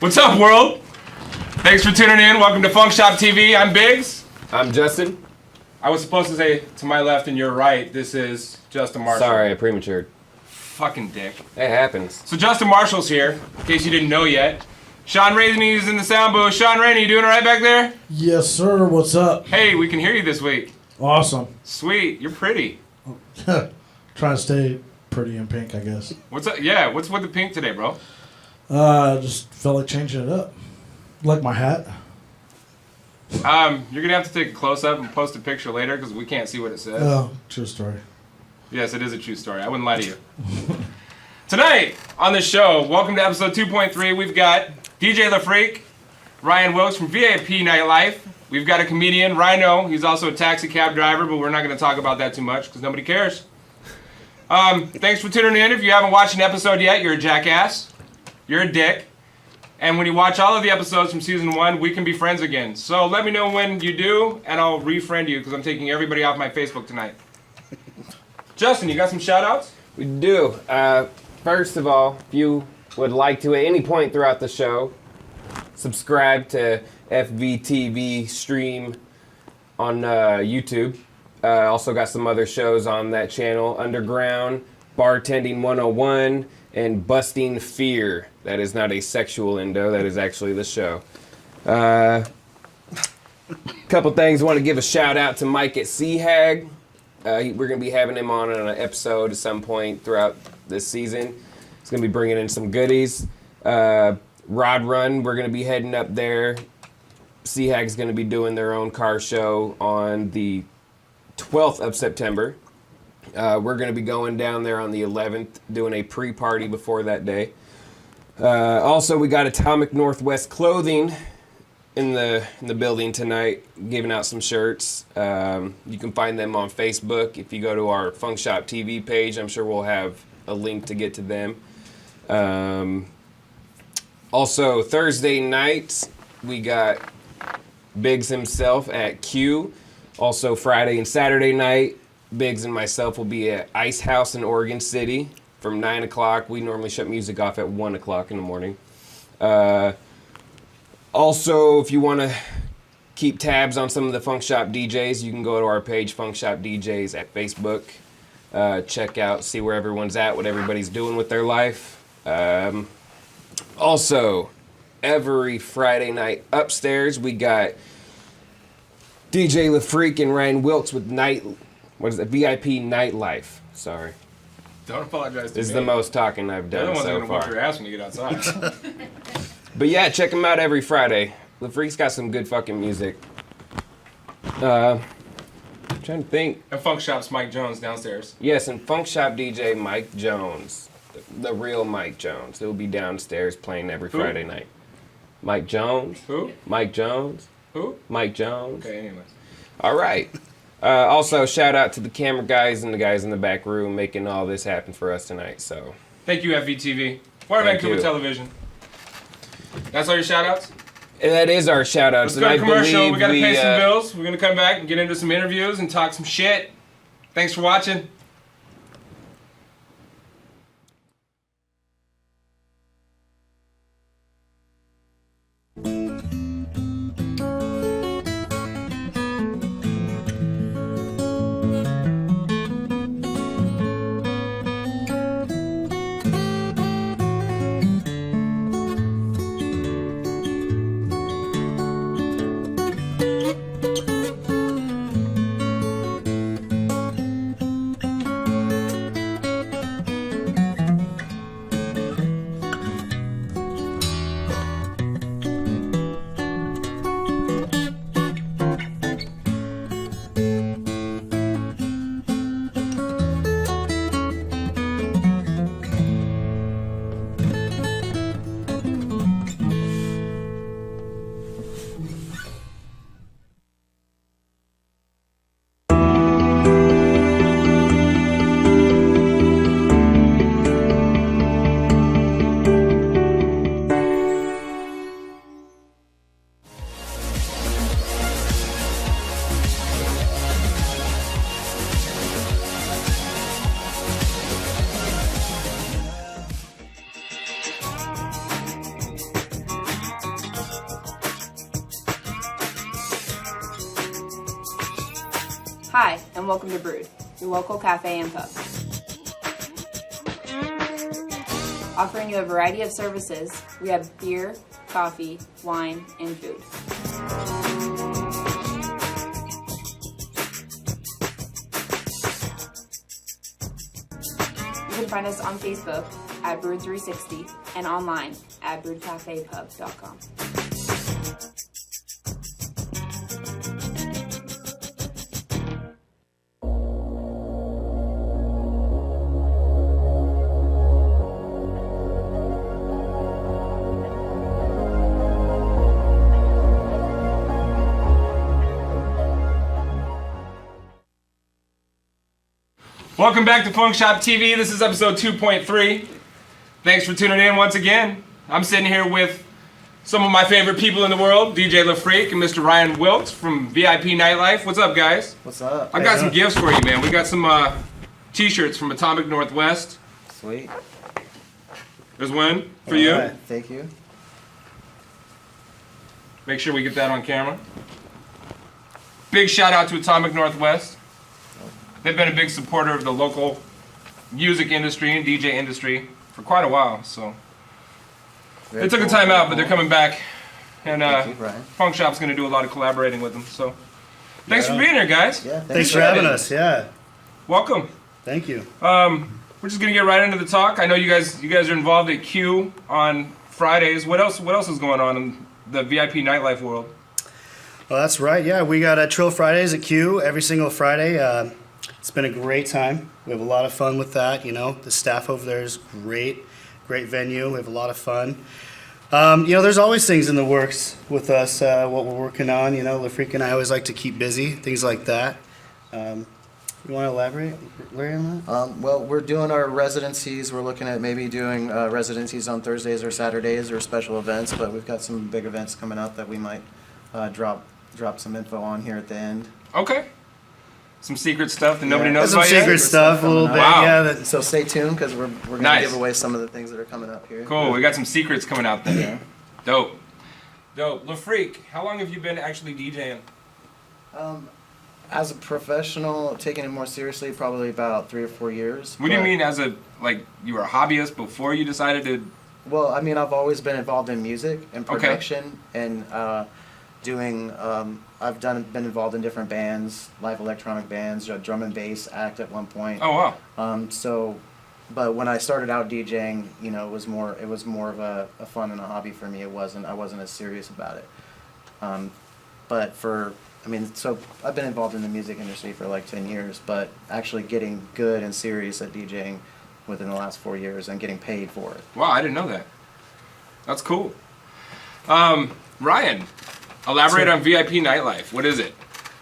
What's up, world? Thanks for tuning in. Welcome to FunkShop TV. I'm Biggs. I'm Justin. I was supposed to say to my left and your right, this is Justin Marshall. Sorry, I prematured. Fucking dick. It happens. So Justin Marshall's here, in case you didn't know yet. Sean Rainey is in the sound booth. Sean Rainey, you doing all right back there? Yes, sir. What's up? Hey, we can hear you this week. Awesome. Sweet. You're pretty. Trying to stay pretty in pink, I guess. What's up? Yeah, what's with the pink today, bro? Just felt like changing it up. Like my hat. You're gonna have to take a close-up and post a picture later because we can't see what it says. Oh, true story. Yes, it is a true story. I wouldn't lie to you. Tonight on the show, welcome to episode 2.3. We've got DJ La Freak, Ryan Wilkes from VIP Nightlife. We've got a comedian, Rhino. He's also a taxi cab driver, but we're not going to talk about that too much because nobody cares. Thanks for tuning in. If you haven't watched an episode yet, you're a jackass. You're a dick. And when you watch all of the episodes from season 1, we can be friends again. So let me know when you do, and I'll refriend you because I'm taking everybody off my Facebook tonight. Justin, you got some shout-outs? We do. First of all, if you would like to at any point throughout the show, subscribe to FVTV stream on YouTube. Also got some other shows on that channel. Underground, Bartending 101, and Busting Fear. That is not a sexual endo, that is actually the show. Couple things. I want to give a shout out to Mike at Seahag. We're going to be having him on an episode at some point throughout this season. He's going to be bringing in some goodies. Rod Run, we're going to be heading up there. Seahag's going to be doing their own car show on the 12th of September. We're going to be going down there on the 11th, doing a pre-party before that day. Also, we got Atomic Northwest Clothing in the building tonight, giving out some shirts. You can find them on Facebook. If you go to our FunkShop TV page, I'm sure we'll have a link to get to them. Also, Thursday nights, we got Biggs himself at Q. Also, Friday and Saturday night, Biggs and myself will be at Ice House in Oregon City from 9 o'clock. We normally shut music off at 1 o'clock in the morning. Also, if you want to keep tabs on some of the FunkShop DJs, you can go to our page, FunkShop DJs, at Facebook. Check out, see where everyone's at, what everybody's doing with their life. Also, every Friday night upstairs, we got DJ La Freak and Ryan Wilkes with VIP Nightlife. Sorry. Don't apologize to me. This is the most talking I've done so far. You're the one that's going to whip your ass when you get outside. But yeah, check him out every Friday. La Freak's got some good fucking music. I'm trying to think. And FunkShop's Mike Jones downstairs. Yes, and FunkShop DJ Mike Jones. The real Mike Jones. He'll be downstairs playing every Friday night. Mike Jones. Who? Mike Jones. Who? Mike Jones. Okay, anyways. All right. Also, shout out to the camera guys and the guys in the back room making all this happen for us tonight. So, thank you, FVTV. For Vancouver Television. That's all your shout-outs? And that is our shout-outs. Let's go to commercial. We got to pay some bills. We're going to come back and get into some interviews and talk some shit. Thanks for watching. Hi, and welcome to Brood, your local cafe and pub. Offering you a variety of services, we have beer, coffee, wine, and food. You can find us on Facebook at Brood360 and online at broodcafepub.com. Welcome back to FunkShop TV. This is episode 2.3. Thanks for tuning in once again. I'm sitting here with some of my favorite people in the world, DJ LaFreak and Mr. Ryan Wilkes from VIP Nightlife. What's up, guys? What's up? I've got some gifts for you, man. We got some t-shirts from Atomic Northwest. Sweet. There's one for you. All right, thank you. Make sure we get that on camera. Big shout out to Atomic Northwest. They've been a big supporter of the local music industry and DJ industry for quite a while. So they took a time out, but they're coming back. And FunkShop's going to do a lot of collaborating with them. So thanks for being here, guys. Yeah, Thanks for having us. Yeah. Welcome. Thank you. We're just going to get right into the talk. I know you guys are involved at Q on Fridays. What else is going on in the VIP nightlife world? Well, that's right. Yeah, we got Trill Fridays at Q every single Friday. It's been a great time. We have a lot of fun with that. You know, the staff over there is great venue. We have a lot of fun. There's always things in the works with us. What we're working on. You know, LaFreak and I always like to keep busy. Things like that. You want to elaborate, Larry, on that? Well, we're doing our residencies. We're looking at maybe doing residencies on Thursdays or Saturdays or special events. But we've got some big events coming up that we might drop some info on here at the end. Okay. Some secret stuff that nobody knows Some about secret yet? stuff, a little bit. Wow. Yeah. So stay tuned because we're gonna Nice. give away some of the things that are coming up here. Cool. We got some secrets coming out there. Yeah. Dope. LaFreak, how long have you been actually DJing? As a professional, taking it more seriously, probably about 3 or 4 years. What do you but- mean you were a hobbyist before you decided to... Well, I mean, I've always been involved in music and production and doing. I've been involved in different bands, live electronic bands, a drum and bass act at one point. Oh, wow. But when I started out DJing, you know, it was more of a fun and a hobby for me. I wasn't as serious about it. So I've been involved in the music industry for like 10 years, but actually getting good and serious at DJing within the last 4 years and getting paid for it. Wow, I didn't know that. That's cool. Ryan, elaborate on VIP Nightlife. What is it?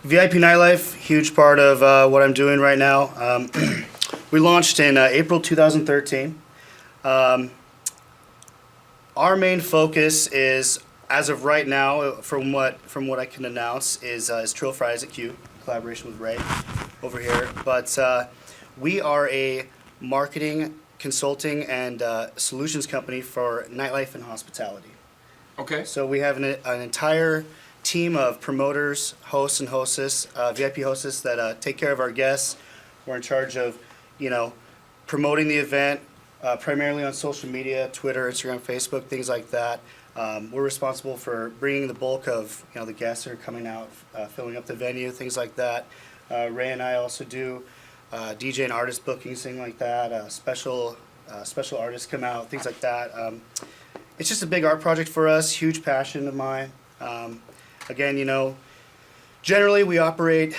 VIP Nightlife, huge part of what I'm doing right now. We launched in April 2013. Our main focus is, as of right now, from what I can announce, is Trill Fridays at Q, collaboration with Ray over here. But we are a marketing, consulting, and solutions company for nightlife and hospitality. Okay. So we have an entire team of promoters, hosts and hostess, VIP hostess that take care of our guests. We're in charge of, promoting the event, primarily on social media, Twitter, Instagram, Facebook, things like that. We're responsible for bringing the bulk of, the guests that are coming out, filling up the venue, things like that. Ray and I also do DJ and artist bookings, things like that. Special artists come out, things like that. It's just a big art project for us, huge passion of mine. Again, generally we operate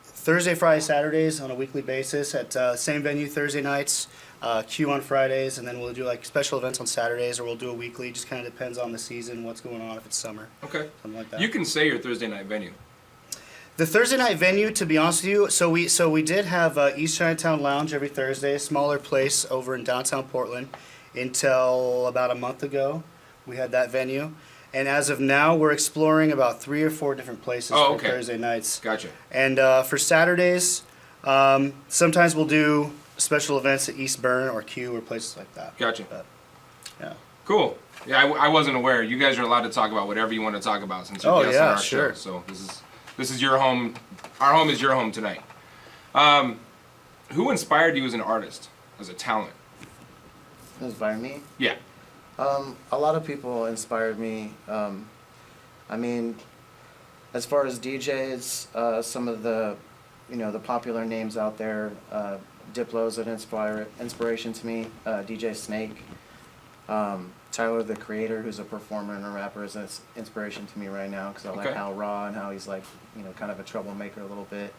Thursday, Friday, Saturdays on a weekly basis at same venue Thursday nights, Q on Fridays, and then we'll do like special events on Saturdays, or we'll do a weekly. Just kind of depends on the season, what's going on, if it's summer. Okay. Something like that. You can say your Thursday night venue. The Thursday night venue, to be honest with you, so we did have East Chinatown Lounge every Thursday, a smaller place over in downtown Portland, until about a month ago. We had that venue. And as of now, we're exploring about 3 or 4 different places for Thursday nights. Gotcha. And for Saturdays, sometimes we'll do special events at East Burn or Q or places like that. Gotcha. But, yeah. Cool. Yeah, I wasn't aware. You guys are allowed to talk about whatever you want to talk about since you're guests on our show. So This is your home. Our home is your home tonight. Who inspired you as an artist, as a talent? Inspired me? Yeah. A lot of people inspired me. I mean, as far as DJs, some of the, the popular names out there, Diplo's an inspiration to me. DJ Snake, Tyler the Creator, who's a performer and a rapper, is an inspiration to me right now because I like how raw and how he's like, kind of a troublemaker a little bit.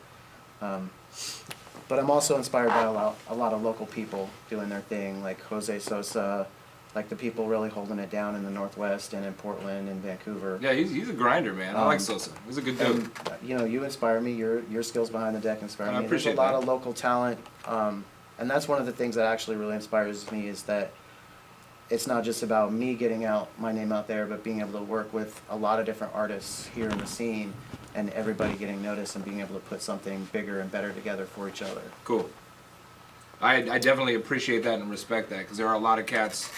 But I'm also inspired by a lot of local people doing their thing, like Jose Sosa, like the people really holding it down in the Northwest and in Portland and Vancouver. Yeah, he's a grinder, man. I like Sosa. He's a good dude. And, you inspire me. Your skills behind the deck inspire me. I appreciate There's a lot that. of local talent, and that's one of the things that actually really inspires me is that it's not just about me getting my name out there, but being able to work with a lot of different artists here in the scene and everybody getting noticed and being able to put something bigger and better together for each other. Cool. I definitely appreciate that and respect that because there are a lot of cats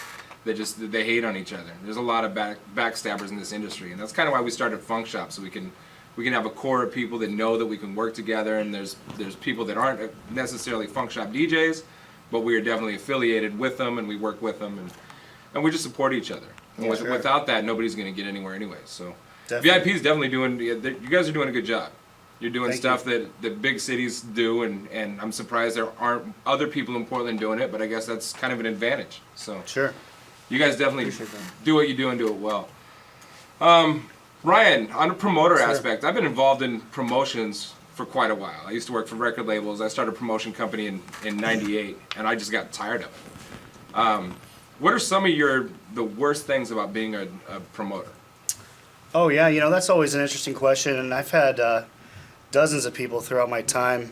that they hate on each other. There's a lot of backstabbers in this industry, and that's kind of why we started FunkShop, so we can have a core of people that know that we can work together. And there's people that aren't necessarily FunkShop DJs, but we are definitely affiliated with them and we work with them and we just support each other. And without that, nobody's going to get anywhere anyway. So VIP is definitely doing. You guys are doing a good job. You're doing stuff that big cities do, and I'm surprised there aren't other people in Portland doing it. But I guess that's kind of an advantage. So Sure. you guys definitely do what you do and do it well. Ryan, on a promoter aspect, I've been involved in promotions for quite a while. I used to work for record labels. I started a promotion company in '98, and I just got tired of it. What are some of the worst things about being a promoter? Oh yeah, that's always an interesting question, and I've had dozens of people throughout my time,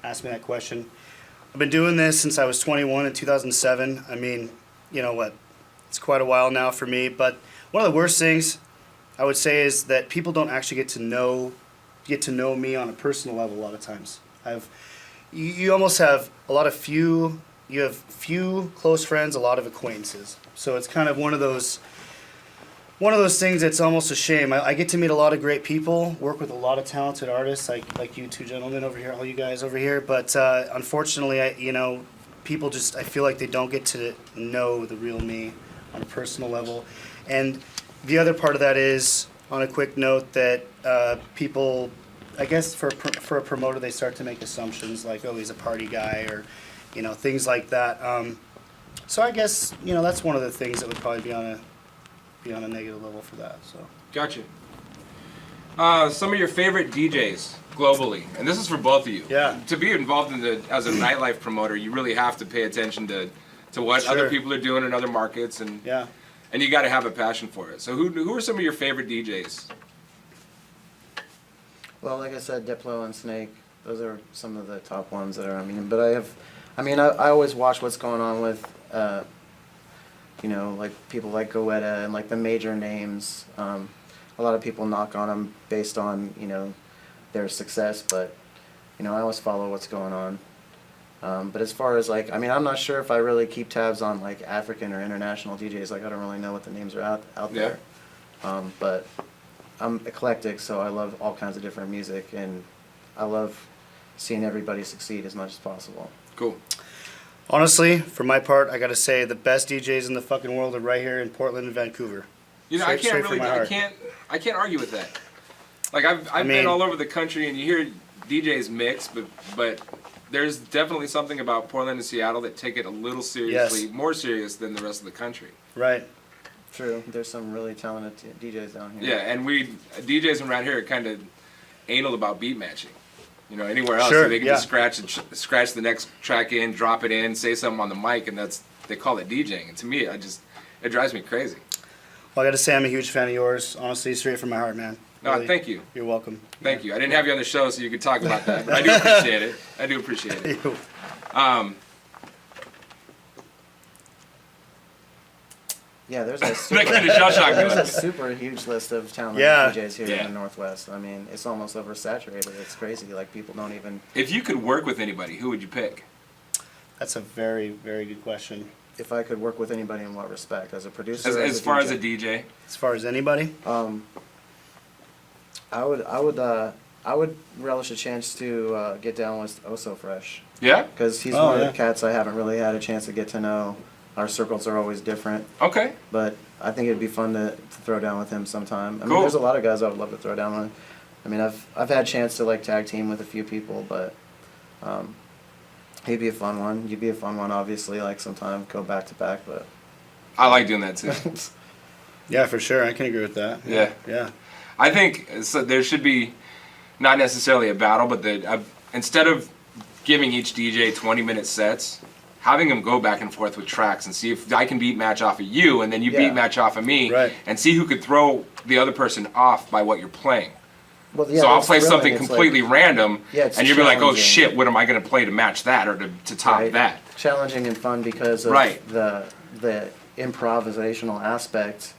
ask me that question. I've been doing this since I was 21 in 2007. I mean, it's quite a while now for me. But one of the worst things I would say is that people don't actually get to know me on a personal level a lot of times. You almost have you have few close friends, a lot of acquaintances. So it's kind of one of those things that's almost a shame. I get to meet a lot of great people, work with a lot of talented artists, like you two gentlemen over here, all you guys over here. But unfortunately, people I feel like they don't get to know the real me on a personal level. And the other part of that is, on a quick note, that people, I guess for a promoter, they start to make assumptions like, oh, he's a party guy, or things like that. So I guess that's one of the things that would probably be on a negative level for that. So Gotcha. Some of your favorite DJs globally, and this is for both of you. Yeah. To be involved as a nightlife promoter, you really have to pay attention to what other people are doing in other markets, and you got to have a passion for it. So who are some of your favorite DJs? Like I said, Diplo and Snake, those are some of the top ones that are. But I always watch what's going on with, like people like Goetta and like the major names. A lot of people knock on them based on, their success, but, I always follow what's going on. But as far as I'm not sure if I really keep tabs on like African or international DJs. Like I don't really know what the names are out there. But I'm eclectic, so I love all kinds of different music, and I love seeing everybody succeed as much as possible. Cool. honestly, for my part, I gotta say the best DJs in the fucking world are right here in Portland and Vancouver. I can't argue with that. Like I've been all over the country, and you hear DJs mix, but there's definitely something about Portland and Seattle that take it a little seriously, more serious than the rest of the country. Right. True. There's some really talented DJs down here. Yeah, and DJs around here are kind of anal about beat matching. You know, anywhere else, Sure, they can just scratch the next track in, drop it in, say something on the mic, and they call it DJing. And to me, it drives me crazy. Well, I gotta say I'm a huge fan of yours. Honestly, straight from my heart, man. No, Really. thank you. You're welcome. Thank you. I didn't have you on the show so you could talk about that, but I do appreciate it. I do appreciate it. Yeah, there's a super huge list of talented DJs here in the Northwest. I mean, it's almost oversaturated. It's crazy. Like, people don't even... If you could work with anybody, who would you pick? That's a very, very good question. If I could work with anybody in what respect? As a producer? As far as a DJ? As far as anybody? I would relish a chance to get down with Oso Fresh Yeah? because he's Oh, one yeah. of the cats I haven't really had a chance to get to know. Our circles are always different, Okay. but I think it'd be fun to throw down with him sometime. I Cool. mean, there's a lot of guys I would love to throw down with. I mean, I've had a chance to like tag team with a few people, but he'd be a fun one. You'd be a fun one, obviously. Like sometime go back to back, but I like doing that too. Yeah, for sure. I can agree with that. Yeah. Yeah. I think so there should be not necessarily a battle, but instead of giving each DJ 20-minute sets, having them go back and forth with tracks and see if I can beat match off of you and then you Yeah. beat match off of me, Right. and see who could throw the other person off by what you're playing. well, yeah, So I'll that's play thrilling. something It's like- completely random, Yeah, it's and you'll be like, "Oh challenging. shit, what am I going to play to match that or to top right? that?" Challenging and fun because of Right. the improvisational aspect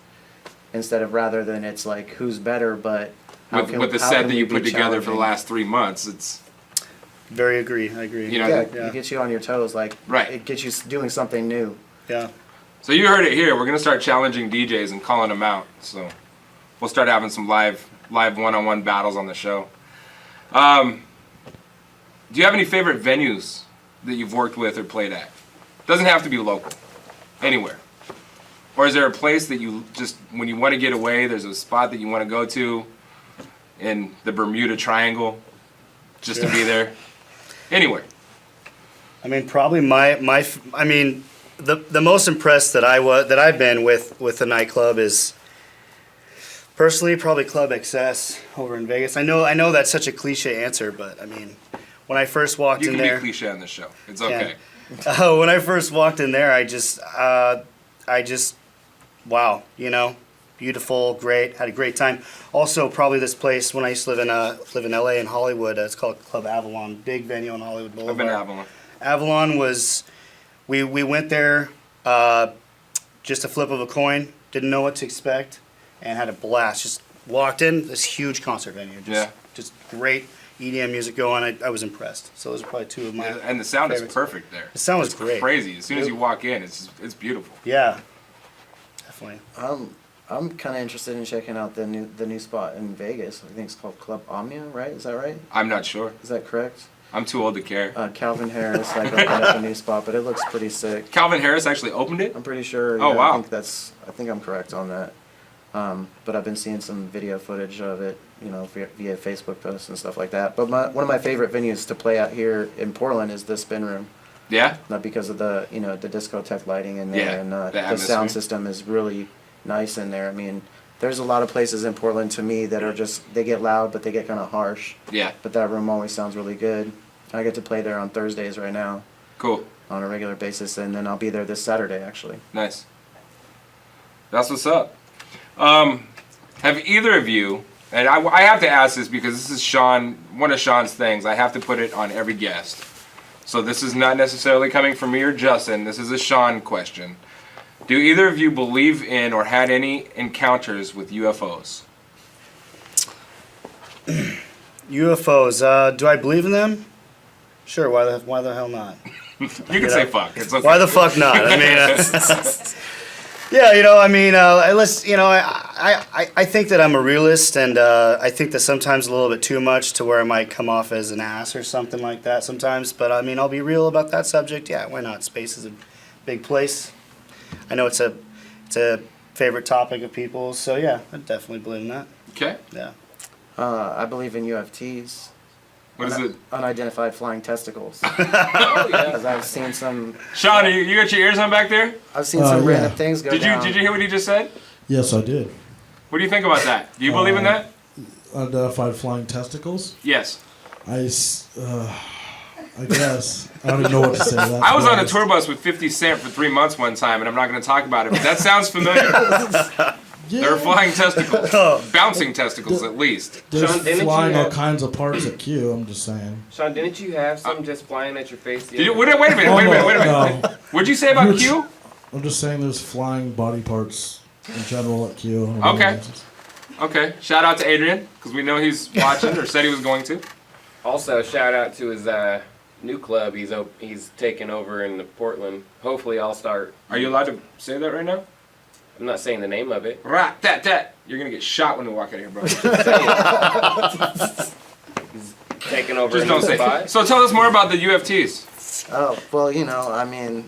instead of rather than it's like who's better, but how With the how set can that we you be put together for the challenging? last 3 months, it's Very agree. I agree. you know. Yeah, Yeah. it gets you on your toes. Like Right. it gets you doing something new. Yeah. So you heard it here. We're gonna start challenging DJs and calling them out. So we'll start having some live one-on-one battles on the show. Do you have any favorite venues that you've worked with or played at? Doesn't have to be local. Anywhere. Or is there a place that you just, when you want to get away, there's a spot that you want to go to in the Bermuda Triangle just to be there? Anywhere. I mean, probably the most impressed that I've been with the nightclub is personally probably Club XS over in Vegas. I know that's such a cliche answer, but I mean, when I first walked You in can there, be cliche on this show. It's okay. when I first walked in there, I just wow, you know, beautiful, great, had a great time. Also, probably this place when I used to live in LA in Hollywood. It's called Club Avalon, big venue on Hollywood Boulevard. I've been to Avalon. Avalon was, we went there, just a flip of a coin, didn't know what to expect, and had a blast. Just walked in, this huge concert venue, just great EDM music going. I was impressed. So those are probably two of my. And the sound is favorites. perfect there. The sound was It's great. crazy. As soon as you walk in, it's beautiful. Yeah, definitely. I'm kind of interested in checking out the new spot in Vegas. I think it's called Club Omnia, right? Is that right? I'm not sure. Is that correct? I'm too old to care. Calvin Harris like opened up a new spot, but it looks pretty sick. Calvin Harris actually opened it? I'm pretty sure. Oh, yeah, wow. I think I'm correct on that. But I've been seeing some video footage of it, you know, via Facebook posts and stuff like that. But one of my favorite venues to play out here in Portland is the Spin Room. Yeah? Not because of the discotheque lighting in there, Yeah, and the the atmosphere. sound system is really nice in there. I mean, there's a lot of places in Portland to me that are they get loud, but they get kind of harsh. Yeah. But that room always sounds really good. I get to play there on Thursdays right now Cool. on a regular basis, and then I'll be there this Saturday actually. Nice. That's what's up. Have either of you, and I have to ask this because this is one of Sean's things. I have to put it on every guest. So this is not necessarily coming from me or Justin. This is a Sean question. Do either of you believe in or had any encounters with UFOs? UFOs. Do I believe in them? Sure. Why the hell not? You can say fuck. It's okay. Why the fuck not? I mean, yeah, you know, I mean, let's, you know, I think that I'm a realist, and I think that sometimes a little bit too much to where I might come off as an ass or something like that sometimes. But I mean, I'll be real about that subject. Yeah, why not? Space is a big place. I know it's a favorite topic of people's, so yeah, I definitely believe in that. Okay. Yeah. I believe in UFTs. What is it? Unidentified flying testicles. Oh, yeah. Because I've seen some. Sean, you got your ears on back there? I've seen some yeah. random things go Did you down. hear what he just said? Yes, I did. What do you think about that? Do you believe in that? Unidentified flying testicles. Yes. I guess. I don't even know what to say to that. I was to be on a honest. tour bus with 50 Cent for 3 months one time, and I'm not going to talk about it, but that sounds familiar. Yeah. They're flying testicles. Bouncing testicles, at least. There's Sean, didn't flying you all have- kinds of parts at Q. I'm just saying. Sean, didn't you have some just flying at your face? the Did you, other wait, day? wait a minute, wait a minute, wait a No. minute. What'd you say about You're- Q? I'm just saying there's flying body parts in general at Q. on a regular Okay. basis. Okay, shout out to Adrian, because we know he's watching, or said he was going to. Also, shout out to his new club he's taking over in Portland. Hopefully, I'll start. Are you allowed to say that right now? I'm not saying the name of it. Rat tat tat. You're gonna get shot when you walk out of here, bro. Taking over. Just don't say. spot. So tell us more about the UFTs. Oh, well, you know, I mean,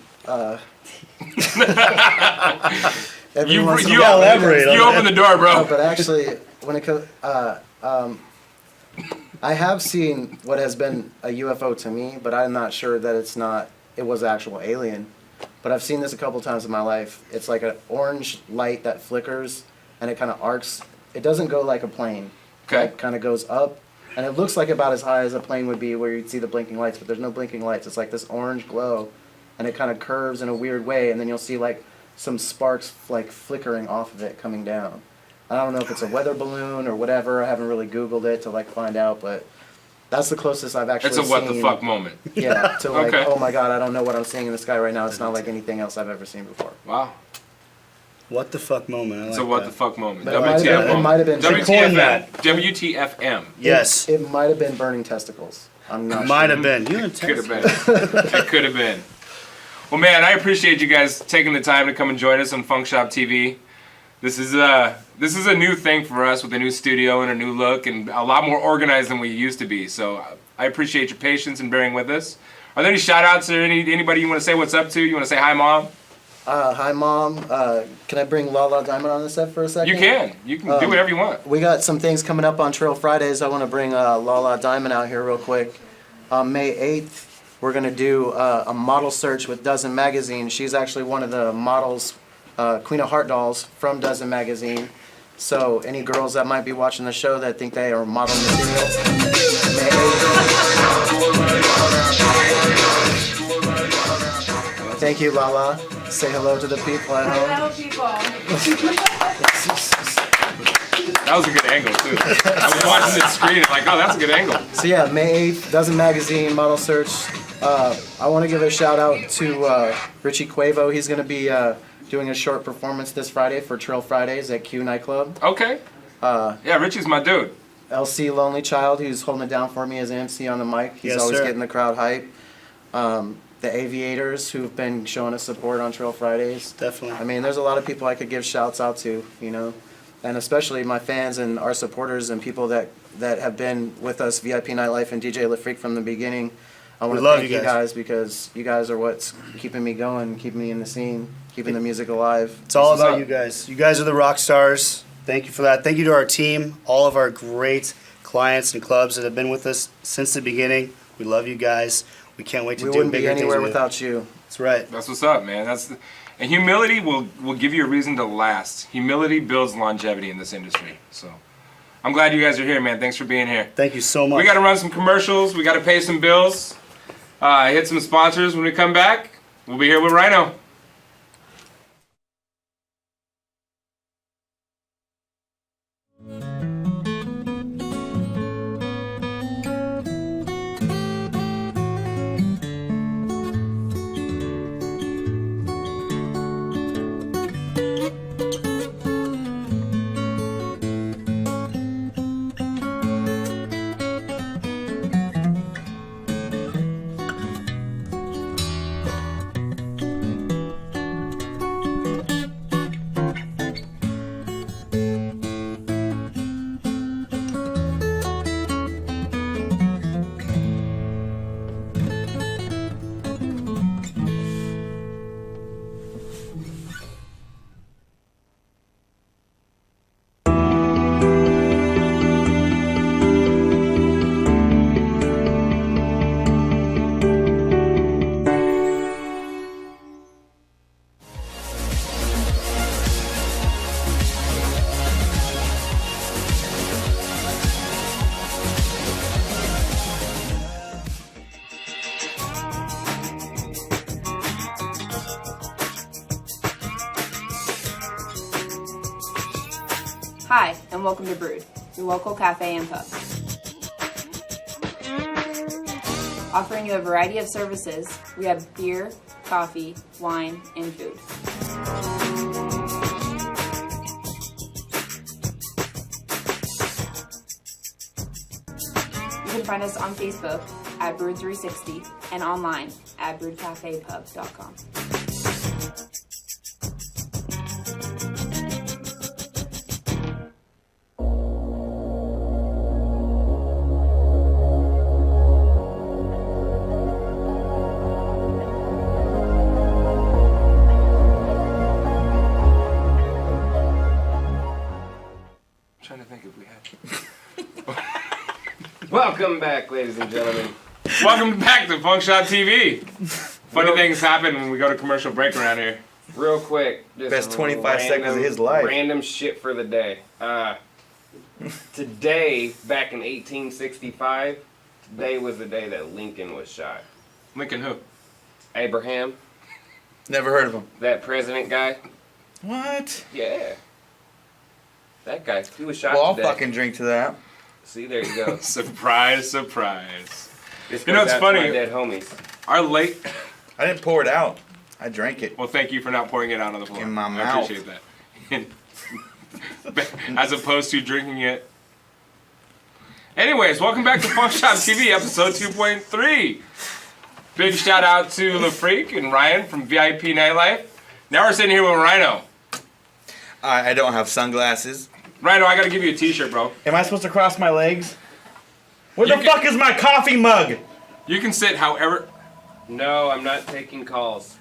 every You once in a you, while- elaborate on you that. open the door, bro. No, but actually, when it comes, I have seen what has been a UFO to me, but I'm not sure that it was actual alien. But I've seen this a couple times in my life. It's like an orange light that flickers, and it kind of arcs. It doesn't go like a plane. Okay. It kind of goes up, and it looks like about as high as a plane would be, where you'd see the blinking lights, but there's no blinking lights. It's like this orange glow, and it kind of curves in a weird way, and then you'll see like some sparks like flickering off of it coming down. I don't know if it's a weather balloon or whatever. I haven't really Googled it to like find out, but that's the closest I've actually It's a seen. what the fuck moment. Yeah, to like, Okay. oh my god, I don't know what I'm seeing in the sky right now. It's not like anything else I've ever seen before. Wow. What the fuck moment? I like It's a what that. the fuck moment. But it might have been- Coin that. WTFM. Yes. It might have been burning testicles. I'm not Might sure. have been. You and Could have been. It could have been. Well, man, I appreciate you guys taking the time to come and join us on FunkShop TV. This is a new thing for us with a new studio and a new look and a lot more organized than we used to be. So I appreciate your patience and bearing with us. Are there any shout outs or anybody you want to say what's up to? You want to say hi, Mom? Hi, Mom. Can I bring Lala Diamond on the set for a second? You can. You can do whatever you want. We got some things coming up on Trail Fridays. I want to bring Lala Diamond out here real quick. On May 8th, we're going to do a model search with Dozen Magazine. She's actually one of the models, Queen of Heart dolls from Dozen Magazine. So any girls that might be watching the show that think they are model material, May 8th. Thank you, Lala. Say hello to the people at home. Hello, people. That was a good angle, too. I was watching the screen and like, oh, that's a good angle. So yeah, May 8th, Dozen Magazine, model search. I want to give a shout out to Richie Cuevo. He's going to be doing a short performance this Friday for Trail Fridays at Q Nightclub. Okay. Yeah, Richie's my dude. LC Lonely Child, who's holding it down for me as MC on the mic. He's Yes, always sir. getting the crowd hype. The Aviators, who've been showing us support on Trail Fridays. Definitely. I mean, there's a lot of people I could give shouts out to, you know, and especially my fans and our supporters and people that have been with us, VIP Nightlife and DJ La Freak from the beginning. I want We to love thank you you guys. guys because you guys are what's keeping me going, keeping me in the scene, keeping the music alive. It's all This is about up. you guys. You guys are the rock stars. Thank you for that. Thank you to our team, all of our great clients and clubs that have been with us since the beginning. We love you guys. We can't wait to We do wouldn't bigger be anywhere things with you. without you. That's right. That's what's up, man. And humility will give you a reason to last. Humility builds longevity in this industry. So I'm glad you guys are here, man. Thanks for being here. Thank you so much. We got to run some commercials. We got to pay some bills. Hit some sponsors when we come back. We'll be here with Rhino. Hi, and welcome to Brood, your local cafe and pub. Offering you a variety of services, we have beer, coffee, wine, and food. You can find us on Facebook at Brood360 and online at broodcafepub.com. think if we had. Welcome back, ladies and gentlemen. Welcome back to FunkShop TV. Funny things happen when we go to commercial break around here. Real quick, just Best 25 seconds of his life. Random shit for the day. Today, back in 1865, today was the day that Lincoln was shot. Lincoln who? Abraham, Never heard of him. that president guy. What? Yeah. That guy, he was shot Well, I'll today. fucking drink to that. See, there you go. Surprise, surprise. This You know, goes it's out to funny. my dead homies. Our late. I didn't pour it out. I drank it. Well, thank you for not pouring it out on the floor. In my I mouth. appreciate that. As opposed to drinking it. Anyways, welcome back to FunkShop TV, episode 2.3. Big shout out to the Freak and Ryan from VIP Nightlife. Now we're sitting here with Rhino. I don't have sunglasses. Rhino, I gotta give you a t-shirt, bro. Am I supposed to cross my legs? Where You the can- fuck is my coffee mug? You can sit however. No, I'm not taking calls.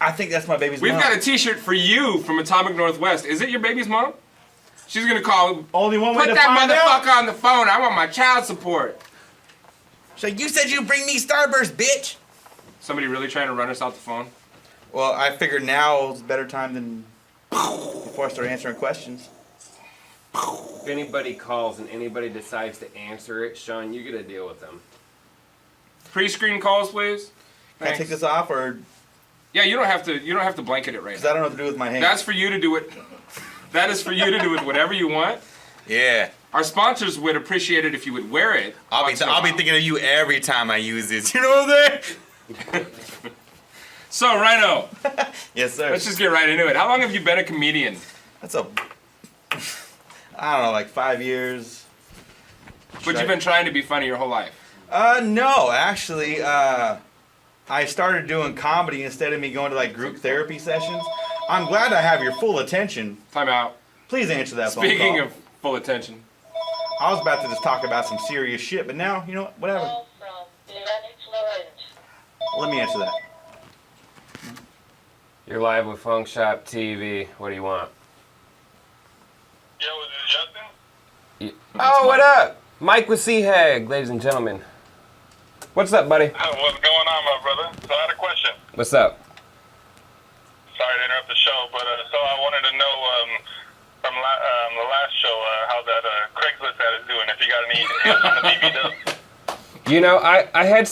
I think that's my baby's We've mom. got a t-shirt for you from Atomic Northwest. Is it your baby's mom? She's gonna call. Only one way Put to that find out. motherfucker on the phone. I want my child support. So you said you'd bring me Starburst, bitch. Somebody really trying to run us off the phone? Well, I figured now is a better time than before I start answering questions. If anybody calls and anybody decides to answer it, Sean, you gotta deal with them. Pre-screen calls, please. Can I take this off, or Yeah, you don't have to. You don't have to blanket it right because now. I don't know what to do with my hands? That's for you to do it. That is for you to do with whatever you want. Yeah. Our sponsors would appreciate it if you would wear it. I'll once in a be while. thinking of you every time I use this. You know what I'm saying? So, Rhino, Yes, sir. let's just get right into it. How long have you been a comedian? That's a. I don't know, like 5 years. But you've been trying to be funny your whole life. No, actually, I started doing comedy instead of me going to like group therapy sessions. I'm glad I have your full attention. Time out. Please answer that phone Speaking call. of full attention, I was about to just talk about some serious shit, but now, you know what, whatever. Let me answer that. You're live with FunkShop TV. What do you want? Yo, is this Justin? Oh, what up? Mike with C-Hag, ladies and gentlemen. What's up, buddy? What's going on, my brother? So I had a question. What's up? Sorry to interrupt the show, but so I wanted to know from the last show how that Craigslist ad is doing. If you got any hits on the BB dubs. You know, I had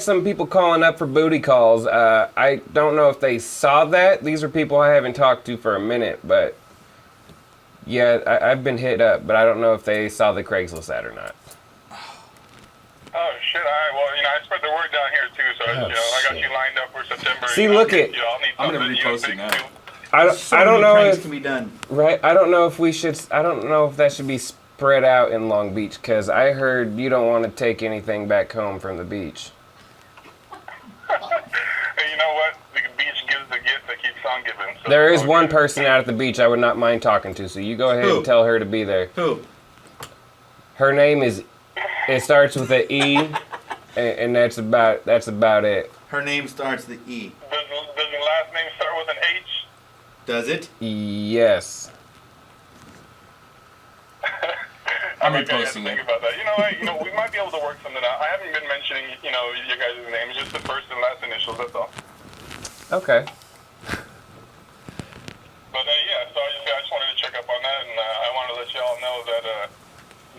some people calling up for booty calls. I don't know if they saw that. These are people I haven't talked to for a minute, but yeah, I've been hit up, but I don't know if they saw the Craigslist ad or not. Oh shit! All right. Well, you know, I spread the word down here too. So Oh, you know, I got shit. you lined up for September. See, You know, look at- you all need I'm gonna something, repost it big now. too. I don't know Pranks if can be done. right. I don't know if we should. I don't know if that should be spread out in Long Beach because I heard you don't want to take anything back home from the beach. Hey, you know what? The beach gives the gift that keeps on giving. So There is it's all one good. person out at the beach I would not mind talking to, so you go ahead Who? and tell her to be there. Who? Her name is. It starts with an E, and that's about it. Her name starts with E. Does the last name start with an H? Does it? Yes. I'm Okay, I have to reposting think it. about that. You know what? You know, we might be able to work something out. I haven't been mentioning, you know, your guys' names, just the first and last initials. That's all. Okay. But yeah, so I just wanted to check up on that, and I wanted to let y'all know that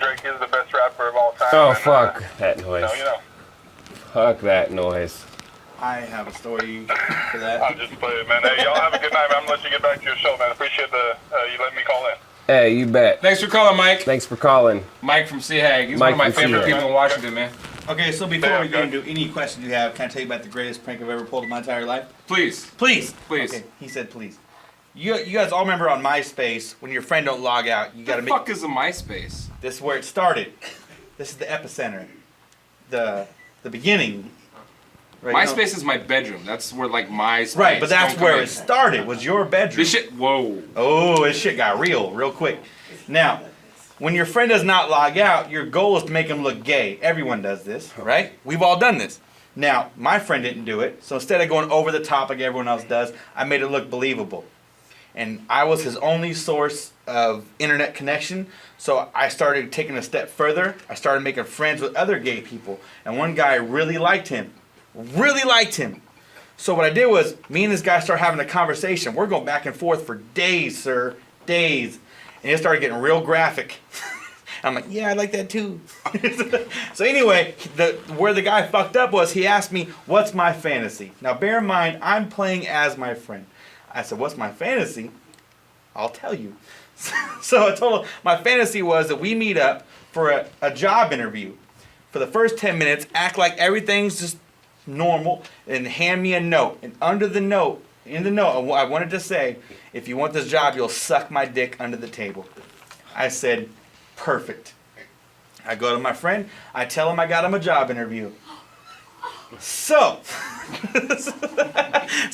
Drake is the best rapper of all time. Oh and, fuck that noise. No, you know, Fuck that noise. I have a story for that. I'll just play it, man. Hey, y'all have a good night, man. I'm gonna let you get back to your show, man. Appreciate you letting me call in. Hey, you bet. Thanks for calling, Mike. Thanks for calling. Mike from Sea He's Mike one of my from favorite Sea Hag. people in Washington, man. Okay, so before Yeah, we get okay. into any questions you have, can I tell you about the greatest prank I've ever pulled in my entire life? Please, Please. please. Okay, he said please. You guys all remember on MySpace when your friend don't log out, you What gotta the make. fuck is a MySpace? This is where it started. This is the epicenter. The beginning. Right, you know? MySpace is my bedroom. That's where like my space. Right, but that's Don't come where in. it started. Was your bedroom. This shit. Whoa. Oh, this shit got real quick. Now, when your friend does not log out, your goal is to make him look gay. Everyone does this, right? We've all done this. Now, my friend didn't do it, so instead of going over the top like everyone else does, I made it look believable. and I was his only source of internet connection. So I started taking a step further. I started making friends with other gay people, and one guy really liked him. Really liked him. So what I did was, me and this guy started having a conversation. We're going back and forth for days, sir, days. And it started getting real graphic. I'm like, yeah, I like that too. So anyway, where the guy fucked up was he asked me, what's my fantasy? Now bear in mind, I'm playing as my friend. I said, what's my fantasy? I'll tell you. So I told him, my fantasy was that we meet up for a job interview. For the first 10 minutes, act like everything's just normal, and hand me a note. And under the note, in the note, I wanted to say, if you want this job, you'll suck my dick under the table. I said, perfect. I go to my friend, I tell him I got him a job interview. So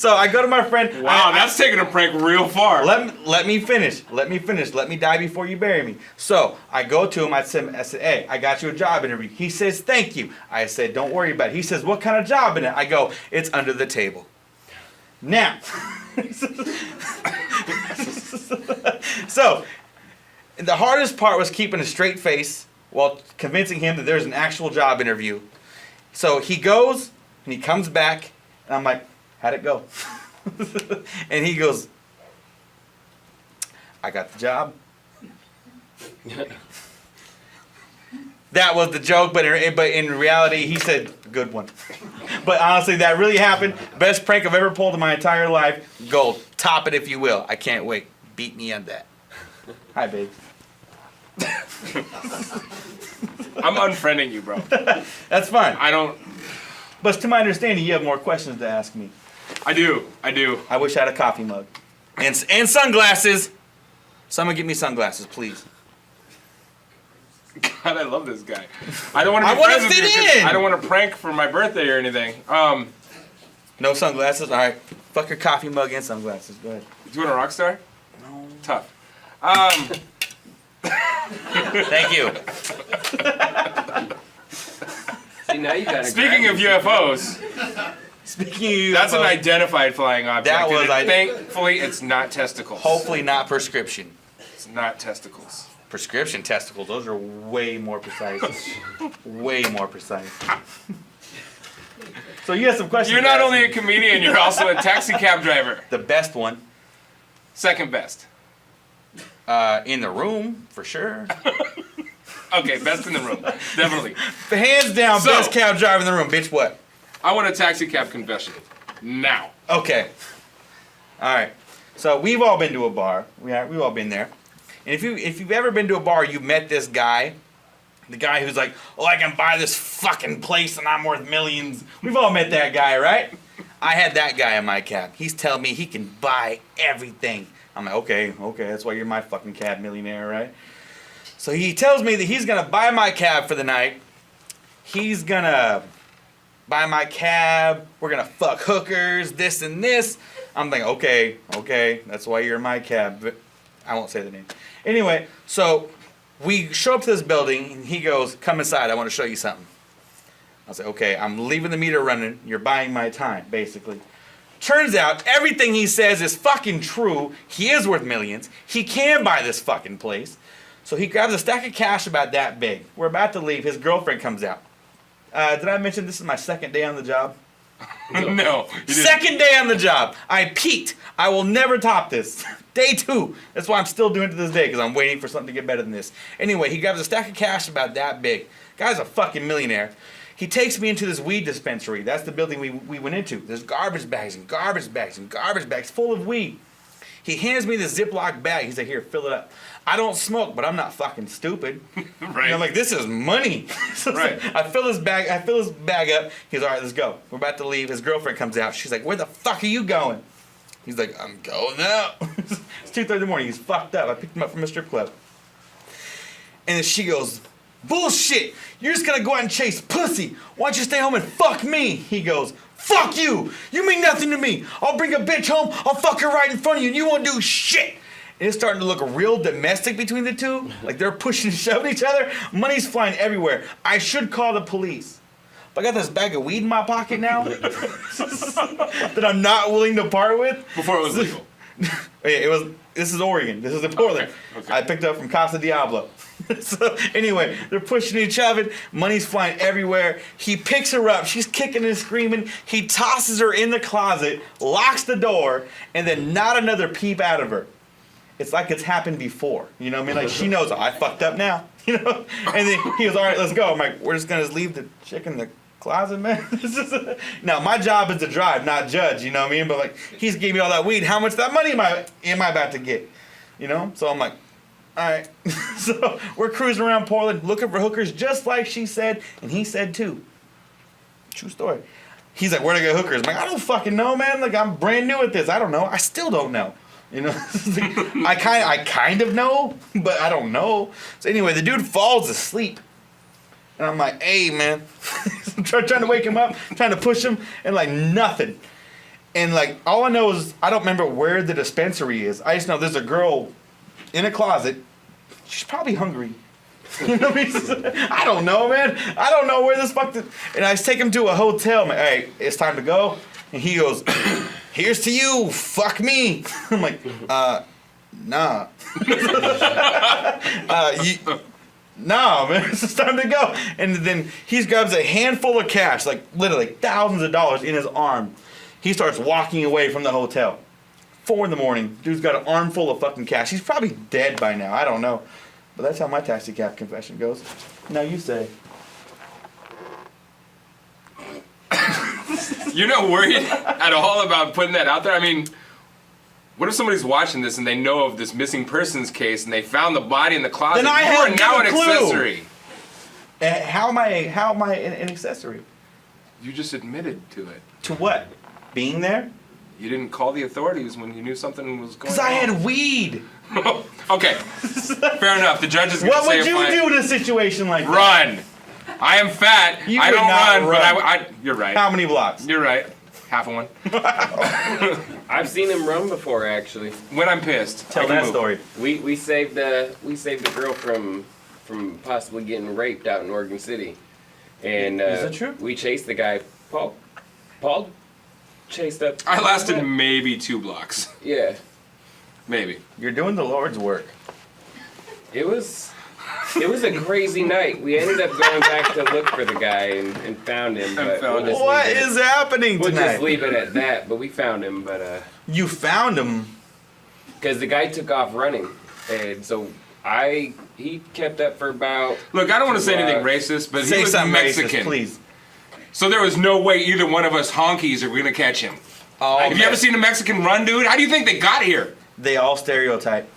I go to my friend. Wow, that's taking a prank real far. Let me finish. Let me die before you bury me. So I go to him. I said, hey, I got you a job interview. He says, thank you. I said, don't worry about it. He says, what kind of job in it? I go, it's under the table. Now, so the hardest part was keeping a straight face while convincing him that there's an actual job interview. So he goes and he comes back, and I'm like, how'd it go? And he goes, I got the job. That was the joke, but in reality, he said, good one. But honestly, that really happened. Best prank I've ever pulled in my entire life. Gold. Top it if you will. I can't wait. Beat me on that. Hi, babe. I'm unfriending you, bro. That's fine. I don't. But to my understanding, you have more questions to ask me. I do. I wish I had a coffee mug. And sunglasses. Someone get me sunglasses, please. God, I love this guy. I don't want to be I wanna friends with fit you 'cause in. I don't want to prank for my birthday or anything. No sunglasses? All right. Fuck your coffee mug and sunglasses. Go ahead. You want a rock star? No. Tough. Thank you. See, now you got Speaking of UFOs, Speaking of that's an identified flying object. That was and thankfully, it's not testicles. hopefully not prescription. It's not testicles. Prescription testicles, those are way more precise. Way more precise. So you have some questions. You're not to only a ask. comedian, you're also a taxi cab driver. The best one. Second best. In the room, for sure. Okay, best in the room. Definitely. Hands down, So- best cab driver in the room. Bitch, what? I want a taxi cab confession. Now. Okay. All right. So we've all been to a bar. We've all been there. And if you've ever been to a bar, you've met this guy. The guy who's like, oh, I can buy this fucking place and I'm worth millions. We've all met that guy, right? I had that guy in my cab. He's telling me he can buy everything. I'm like, okay, that's why you're my fucking cab millionaire, right? So he tells me that he's gonna buy my cab for the night. He's gonna buy my cab. We're gonna fuck hookers, this and this. I'm like, okay, that's why you're in my cab. But I won't say the name. Anyway, so we show up to this building, and he goes, come inside, I want to show you something. I was like, okay, I'm leaving the meter running. You're buying my time, basically. Turns out, everything he says is fucking true. He is worth millions. He can buy this fucking place. So he grabs a stack of cash about that big. We're about to leave. His girlfriend comes out. Did I mention this is my second day on the job? No. You didn't. Second day on the job. I peaked. I will never top this. Day 2. That's why I'm still doing it to this day, because I'm waiting for something to get better than this. Anyway, he grabs a stack of cash about that big. Guy's a fucking millionaire. He takes me into this weed dispensary. That's the building we went into. There's garbage bags and garbage bags and garbage bags full of weed. He hands me this Ziploc bag. He's like, here, fill it up. I don't smoke, but I'm not fucking stupid. Right. And I'm like, this is money. So Right. I fill his bag up. He's all right, let's go. We're about to leave. His girlfriend comes out. She's like, where the fuck are you going? He's like, I'm going out. It's 2:30 in the morning. He's fucked up. I picked him up from a strip club. And then she goes, bullshit. You're just gonna go out and chase pussy. Why don't you stay home and fuck me? He goes, fuck you. You mean nothing to me. I'll bring a bitch home. I'll fuck her right in front of you and you won't do shit. And it's starting to look real domestic between the two. Like they're pushing and shoving each other. Money's flying everywhere. I should call the police. But I got this bag of weed in my pocket now that I'm not willing to part with. Before it was legal. This is Oregon. This is in Portland. Okay. I picked up from Casa Diablo. So anyway, they're pushing each other. Money's flying everywhere. He picks her up. She's kicking and screaming. He tosses her in the closet, locks the door, and then not another peep out of her. It's like it's happened before. You know what I mean? Like she knows, I fucked up now. You know? And then he goes, all right, let's go. I'm like, we're just going to leave the chick in the closet, man. Now, my job is to drive, not judge. You know what I mean? But like, he's giving me all that weed. How much of that money am I about to get? You know? So I'm like, all right. So we're cruising around Portland looking for hookers just like she said, and he said too. True story. He's like, where'd I get hookers? I'm like, I don't fucking know, man. Like, I'm brand new at this. I don't know. I still don't know. You know, I kind of know, but I don't know. So anyway, the dude falls asleep, and I'm like, "Hey, man," I'm trying to wake him up, trying to push him, and like nothing. And like all I know is I don't remember where the dispensary is. I just know there's a girl in a closet. She's probably hungry. You know what I mean? I don't know, man. I don't know where this fuck. And I take him to a hotel. I'm like, "Hey, it's time to go." And he goes, "Here's to you, fuck me." I'm like, nah. Nah, man, it's time to go. And then he grabs a handful of cash, like literally thousands of dollars in his arm. He starts walking away from the hotel. 4 a.m. Dude's got an armful of fucking cash. He's probably dead by now. I don't know. But that's how my taxi cab confession goes. Now you say. You're not worried at all about putting that out there? I mean, what if somebody's watching this and they know of this missing persons case and they found the body in the closet? Then I You are have now no an clue. accessory. How am I an accessory? You just admitted to it. To what? Being there? You didn't call the authorities when you knew something was going on. Because I had weed. Okay, fair enough. The judge is going to What say would you fine. do in a situation like that? Run. I am fat. You I would don't not run, run. but you're right. How many blocks? You're right. Half of one. I've seen him run before, actually. When I'm pissed. Tell I can that move. story. We saved the girl from possibly getting raped out in Oregon City, and Is that true? we chased the guy. Paul chased up. I lasted maybe 2 blocks. Yeah, Maybe. You're doing the Lord's work. it was a crazy night. We ended up going back to look for the guy and found him. But found him. What is happening We'll tonight? just leave it at that. But we found him. But You found him. because the guy took off running, and so he kept up for about. Look, I don't want to say anything Wow. racist, but he Say was something Mexican. racist, please. So there was no way either one of us honkies are going to catch him. Oh, Have you ever seen a Mexican run, dude? How do you think they got here? They all stereotype.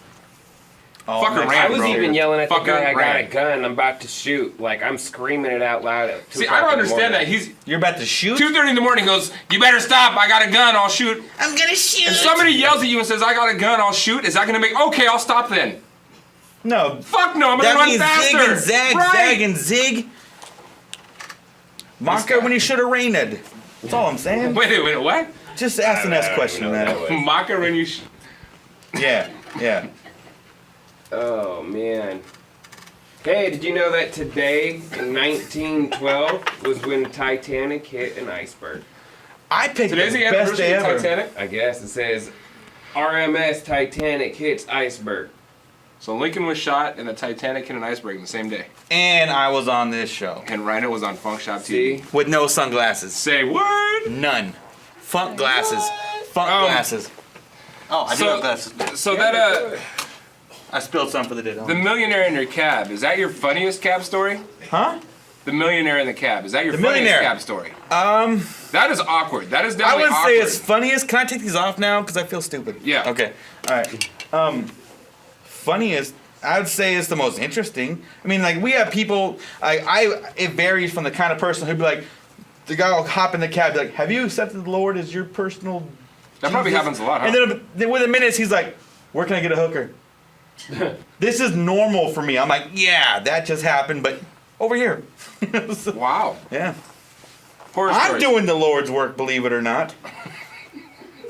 All Fucking Mexicans ran, I was bro. even yelling at the Fucking guy, I got ran. a gun, I'm about to shoot. Like, I'm screaming it out loud at 2 See, I don't o'clock in the understand that. morning. He's You're about to shoot? 2:30 in the morning. He goes, "You better stop. I got a gun. I'll shoot." I'm gonna shoot. If somebody yells at you and says, "I got a gun. I'll shoot," is that going to make? Okay, I'll stop then. No. Fuck no. I'm going to That run means faster. zig and zag, Right. zag and zig. Maka guy. when you should have rained. That's all I'm saying. Wait, what? Just ask the next question, know man. that way. Maka when you. Yeah. Oh, man. Hey, did you know that today, in 1912, was when Titanic hit an iceberg? I picked Today's the the best day anniversary of ever. Titanic. I guess it says, RMS Titanic hits iceberg. So Lincoln was shot and the Titanic hit an iceberg the same day. And I was on this show. And Rhino was on FunkShop TV. See? With no sunglasses. Say what? None. Funk glasses. Funk glasses. Oh, I do have glasses. So that I spilled some for the the millionaire in your cab, is that your funniest cab story? Huh? The millionaire in the cab, is that your The funniest millionaire. cab story? That is awkward. That is I definitely wouldn't awkward. say it's funniest. Can I take these off now? Because I feel stupid. Yeah. Okay. All right. Funniest. I would say it's the most interesting. I mean, like we have people. It varies from the kind of person who'd be like, the guy will hop in the cab, be like, "Have you accepted the Lord as your personal?" That probably Jesus?" happens a lot, huh? And then within minutes, he's like, "Where can I get a hooker?" This is normal for me. I'm like, "Yeah, that just happened, but over here." Wow. Yeah. Horror I'm stories. doing the Lord's work, believe it or not.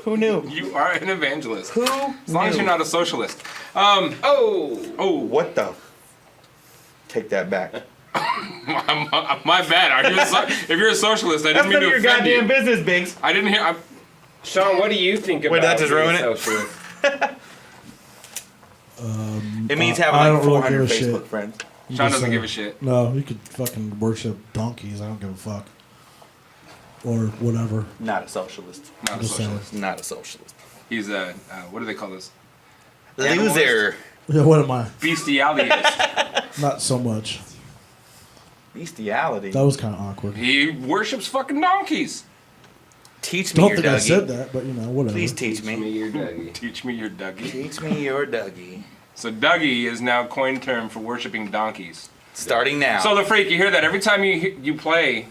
Who knew? You are an evangelist. Who As long as knew? you're not a socialist. Oh! What the? Take that back. My bad. Are you if you're a socialist, I That's didn't mean none to of your offend goddamn you. business, Biggs. I didn't hear. Sean, what do you think about Wait, that just being ruined a it? socialist? It means having I like don't really 400 give a Facebook shit. friends. I'm Sean just doesn't saying. give a shit. No, you could fucking worship donkeys. I don't give a fuck. Or whatever. Not a socialist. Not a Just saying. socialist. Not a socialist. He's a what do they call this? Loser. Yeah, what am I? Bestiality. Not so much. Bestiality. That was kind of awkward. He worships fucking donkeys. Teach me Don't your think I Dougie. said that, but whatever. Please teach me. your Dougie. Teach me your Dougie. Teach me your Dougie. So Dougie is now coined term for worshipping donkeys. Starting now. So the freak, you hear that every time you play,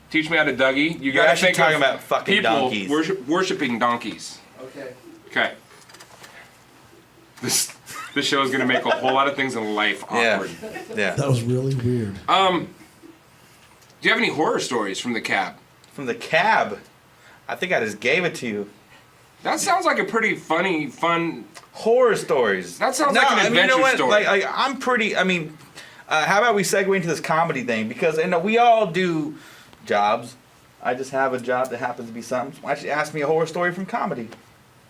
teach me how to Dougie. You You're gotta actually think talking of about fucking people donkeys. worshipping donkeys. Okay. Okay. This show is gonna make a whole lot of things in life awkward. Yeah. That was really weird. Do you have any horror stories from the cab? From the cab. I think I just gave it to you. That sounds like a pretty funny, fun. Horror stories. That sounds like an I mean, you know adventure what? story. Like I'm pretty. I mean, how about we segue into this comedy thing? Because we all do jobs. I just have a job that happens to be something. Why don't you ask me a horror story from comedy?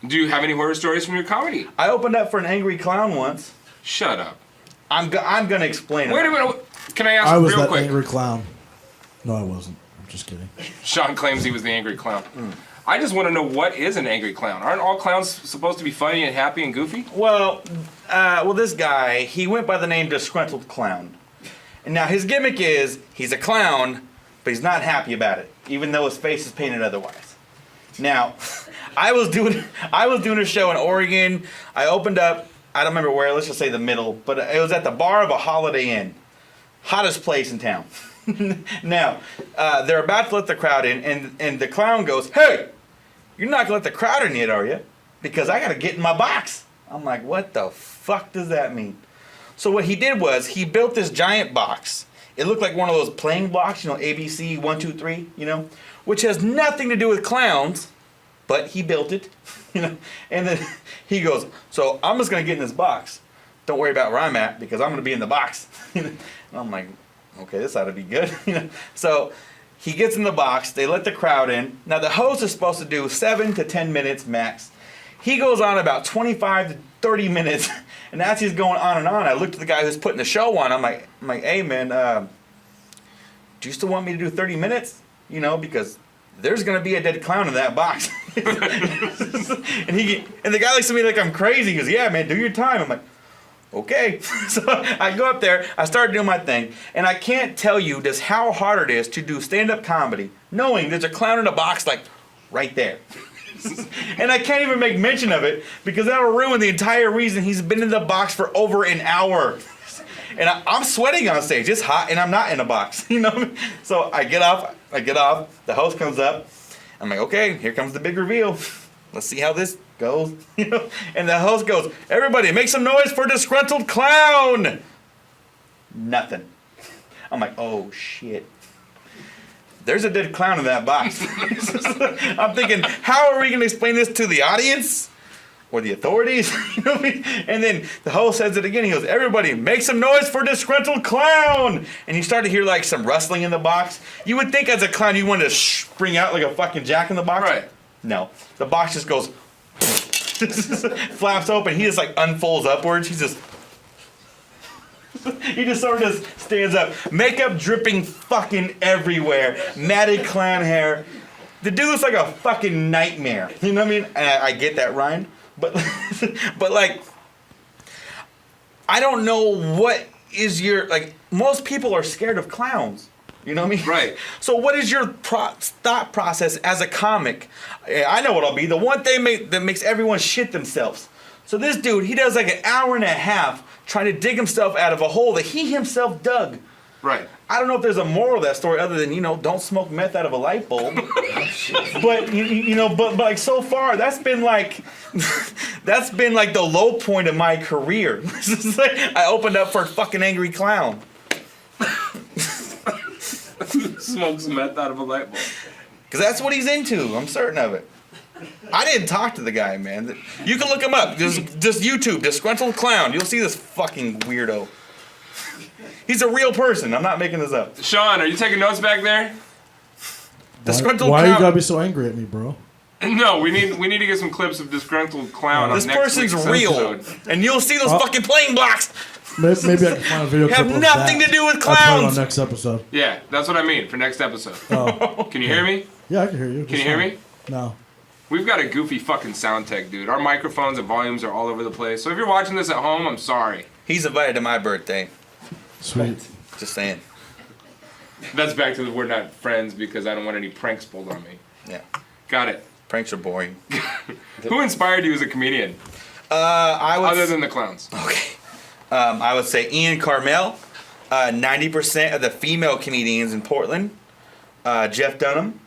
Do you have any horror stories from your comedy? I opened up for an angry clown once. Shut up. I'm gonna explain it. Wait a minute. Can I ask I was real that quick? angry clown. No, I wasn't. I'm just kidding. Sean claims he was the angry clown. I just want to know, what is an angry clown? Aren't all clowns supposed to be funny and happy and goofy? Well, this guy, he went by the name Disgruntled Clown. And now his gimmick is he's a clown, but he's not happy about it, even though his face is painted otherwise. Now, I was doing a show in Oregon. I opened up, I don't remember where, let's just say the middle, but it was at the bar of a Holiday Inn. Hottest place in town. Now, they're about to let the crowd in, and the clown goes, "Hey, you're not gonna let the crowd in yet, are you? Because I gotta get in my box." I'm like, what the fuck does that mean? So what he did was he built this giant box. It looked like one of those playing blocks, ABC 1, 2, 3, which has nothing to do with clowns, but he built it, And then he goes, "So I'm just gonna get in this box. Don't worry about where I'm at because I'm gonna be in the box." And I'm like, okay, this ought to be good. So he gets in the box. They let the crowd in. Now the host is supposed to do 7 to 10 minutes max. He goes on about 25 to 30 minutes, and as he's going on and on, I looked at the guy who's putting the show on. I'm like, "Hey man, do you still want me to do 30 minutes? Because there's gonna be a dead clown in that box." and the guy looks at me like I'm crazy. He goes, "Yeah, man, do your time." I'm like, okay. So I go up there, I start doing my thing, and I can't tell you just how hard it is to do stand-up comedy knowing there's a clown in a box like right there. And I can't even make mention of it because that'll ruin the entire reason he's been in the box for over an hour. And I'm sweating on stage. It's hot, and I'm not in a box. So I get off. The host comes up. I'm like, okay, here comes the big reveal. Let's see how this goes. And the host goes, "Everybody, make some noise for Disgruntled Clown." Nothing. I'm like, oh shit. There's a dead clown in that box. I'm thinking, how are we going to explain this to the audience? Or the authorities? And then the host says it again. He goes, "Everybody, make some noise for Disgruntled Clown." And you start to hear like some rustling in the box. You would think as a clown you wanted to spring out like a fucking jack in the box. Right. No. The box just goes, flaps open. He just like unfolds upwards. He just sort of just stands up. Makeup dripping fucking everywhere. Matted clown hair. The dude looks like a fucking nightmare. You know what I mean? And I get that, Ryan. But like, I don't know what is your, like, most people are scared of clowns. You know what I mean? Right. So what is your thought process as a comic? I know what I'll be. The one thing that makes everyone shit themselves. So this dude, he does like an hour and a half trying to dig himself out of a hole that he himself dug. Right. I don't know if there's a moral to that story other than, don't smoke meth out of a light bulb. But, but like so far, that's been like the low point of my career. I opened up for a fucking angry clown. Smokes meth out of a light bulb. Because that's what he's into. I'm certain of it. I didn't talk to the guy, man. You can look him up. Just YouTube, Disgruntled Clown. You'll see this fucking weirdo. He's a real person. I'm not making this up. Sean, are you taking notes back there? Disgruntled Why Clown. you gotta be so angry at me, bro? No, we need to get some clips of disgruntled clown. This on next person's week's real, episode. and you'll see those fucking playing blocks. Maybe I can find a video clip Have of nothing that. to do with I'll put it clowns. on next episode. Yeah, that's what I mean for next episode. Oh, Can you hear me? yeah, I can hear you. Can you hear me? No. We've got a goofy fucking sound tech, dude. Our microphones and volumes are all over the place. So if you're watching this at home, I'm sorry. He's invited to my birthday. Sweet. Just saying. That's back to the we're not friends because I don't want any pranks pulled on me. Yeah. Got it. Pranks are boring. Who inspired you as a comedian, I would. other than the clowns? Okay. I would say Ian Carmel. 90% of the female comedians in Portland. Jeff Dunham.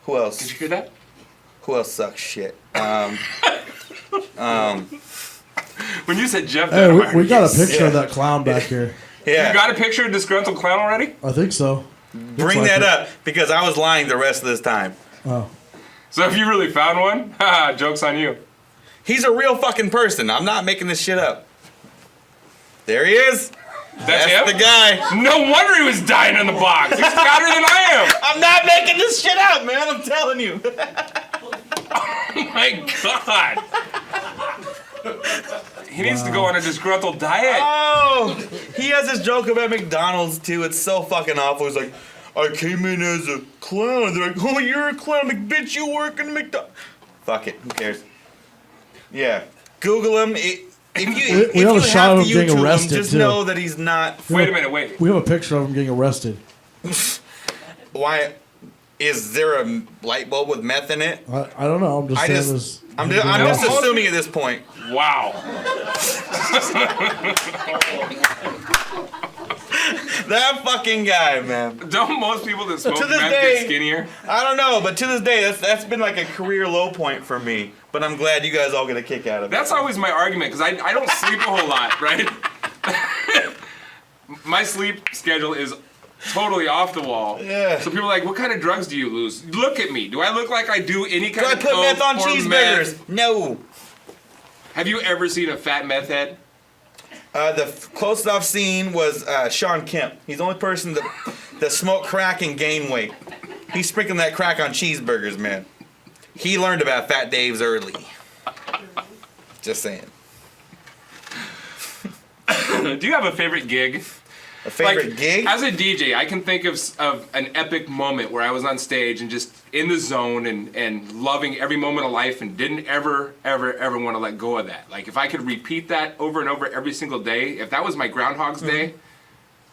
Who else? Did you hear that? Who else sucks shit? When you said Jeff Hey, Dunham, we got a yes. picture of that clown back here. Yeah. You got a picture of disgruntled clown already? I think so. Bring like that it. up because I was lying the rest of this time. Oh. So if you really found one, haha, joke's on you. He's a real fucking person. I'm not making this shit up. There he is. That's him? the guy. No wonder he was dying in the box. He's fatter than I am. I'm not making this shit up, man. I'm telling you. Oh my god. He needs to go on a disgruntled diet. Oh, he has this joke about McDonald's too. It's so fucking awful. He's like, I came in as a clown. They're like, oh, you're a clown. I'm like, bitch, you work in McDonald's. Fuck it. Who cares? Yeah. Google him. If We you have a shot have of to him getting YouTube arrested, him, just too. know that he's not. Wait a minute, wait. We have a picture of him getting arrested. Why? Is there a light bulb with meth in it? I don't know. I'm just saying this. I'm just assuming at this point. Wow. That fucking guy, man. Don't most people that smoke To this meth day- get skinnier? I don't know, but to this day, that's been like a career low point for me. But I'm glad you guys all get a kick out of it. That's always my argument because I don't sleep a whole lot, right? My sleep schedule is totally off the wall. Yeah. So people are like, what kind of drugs do you lose? Look at me. Do I look like I do any Do kind I of put coke meth on or cheeseburgers? meth? No. Have you ever seen a fat meth head? The closest I've seen was Sean Kemp. He's the only person that smoked crack and gained weight. He's sprinkling that crack on cheeseburgers, man. He learned about Fat Dave's early. Just saying. Do you have a favorite gig? A favorite gig? As a DJ, I can think of an epic moment where I was on stage and just in the zone and loving every moment of life and didn't ever want to let go of that. Like if I could repeat that over and over every single day, if that was my Groundhog's Day,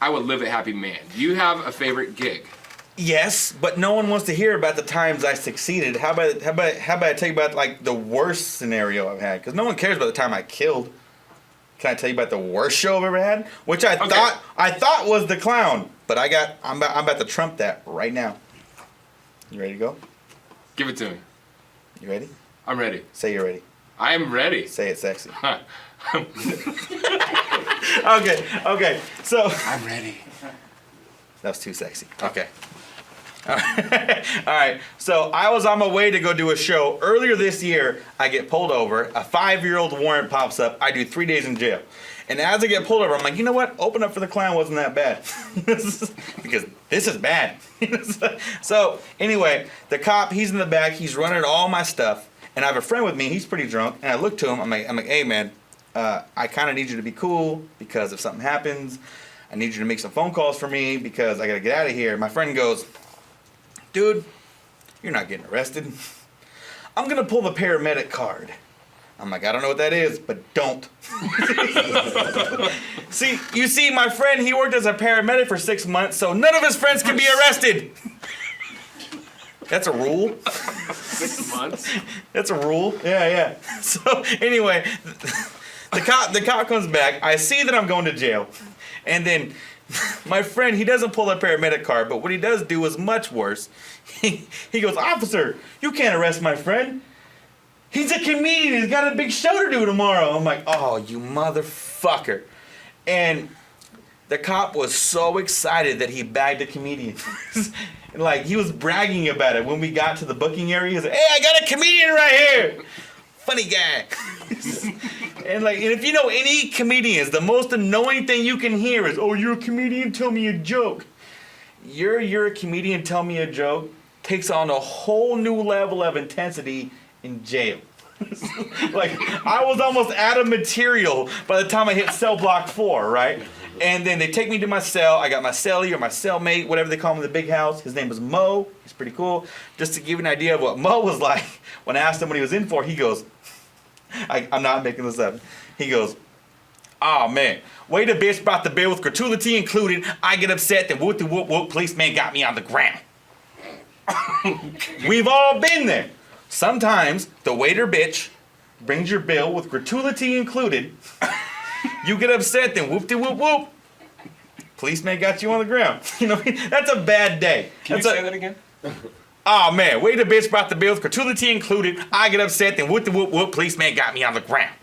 I would live a happy man. Do you have a favorite gig? Yes, but no one wants to hear about the times I succeeded. How about I tell you about like the worst scenario I've had? Because no one cares about the time I killed. Can I tell you about the worst show I've ever had? Which I thought was the clown, but I'm about to trump that right now. You ready to go? Give it to me. You ready? I'm ready. Say you're ready. I am ready. Say it sexy. Okay. So I'm ready. that was too sexy. Okay. All right. So I was on my way to go do a show. Earlier this year, I get pulled over. A 5-year-old warrant pops up. I do 3 days in jail. And as I get pulled over, I'm like, you know what? Open up for the clown wasn't that bad. Because this is bad. So anyway, the cop, he's in the back. He's running all my stuff. And I have a friend with me. He's pretty drunk. And I look to him. I'm like, hey, man, I kind of need you to be cool because if something happens, I need you to make some phone calls for me because I got to get out of here. My friend goes, dude, you're not getting arrested. I'm going to pull the paramedic card. I'm like, I don't know what that is, but don't. See, my friend, he worked as a paramedic for 6 months, so none of his friends can be arrested. That's a rule. 6 months? That's a rule. Yeah. So anyway, the cop comes back. I see that I'm going to jail. And then my friend, he doesn't pull a paramedic card, but what he does do is much worse. He goes, officer, you can't arrest my friend. He's a comedian. He's got a big show to do tomorrow. I'm like, oh, you motherfucker. And the cop was so excited that he bagged a comedian. Like, he was bragging about it. When we got to the booking area, he was like, hey, I got a comedian right here. Funny guy. And if you know any comedians, the most annoying thing you can hear is, oh, you're a comedian, tell me a joke. You're a comedian, tell me a joke. takes on a whole new level of intensity in jail. Like, I was almost out of material by the time I hit cell block 4, right? And then they take me to my cell. I got my cellie or my cellmate, whatever they call him in the big house. His name was Mo. He's pretty cool. Just to give you an idea of what Mo was like, when I asked him what he was in for, he goes, I'm not making this up. He goes, "Oh man, way the bitch brought the bill with gratuity included. I get upset, then whoop de whoop whoop, policeman got me on the ground." We've all been there. Sometimes the waiter bitch brings your bill with gratuity included. You get upset, then whoop de whoop whoop. Policeman got you on the ground. You know what I mean? That's a bad day. Can you say that again? Oh man, way the bitch brought the bill with gratuity included. I get upset, then whoop de whoop whoop. Policeman got me on the ground.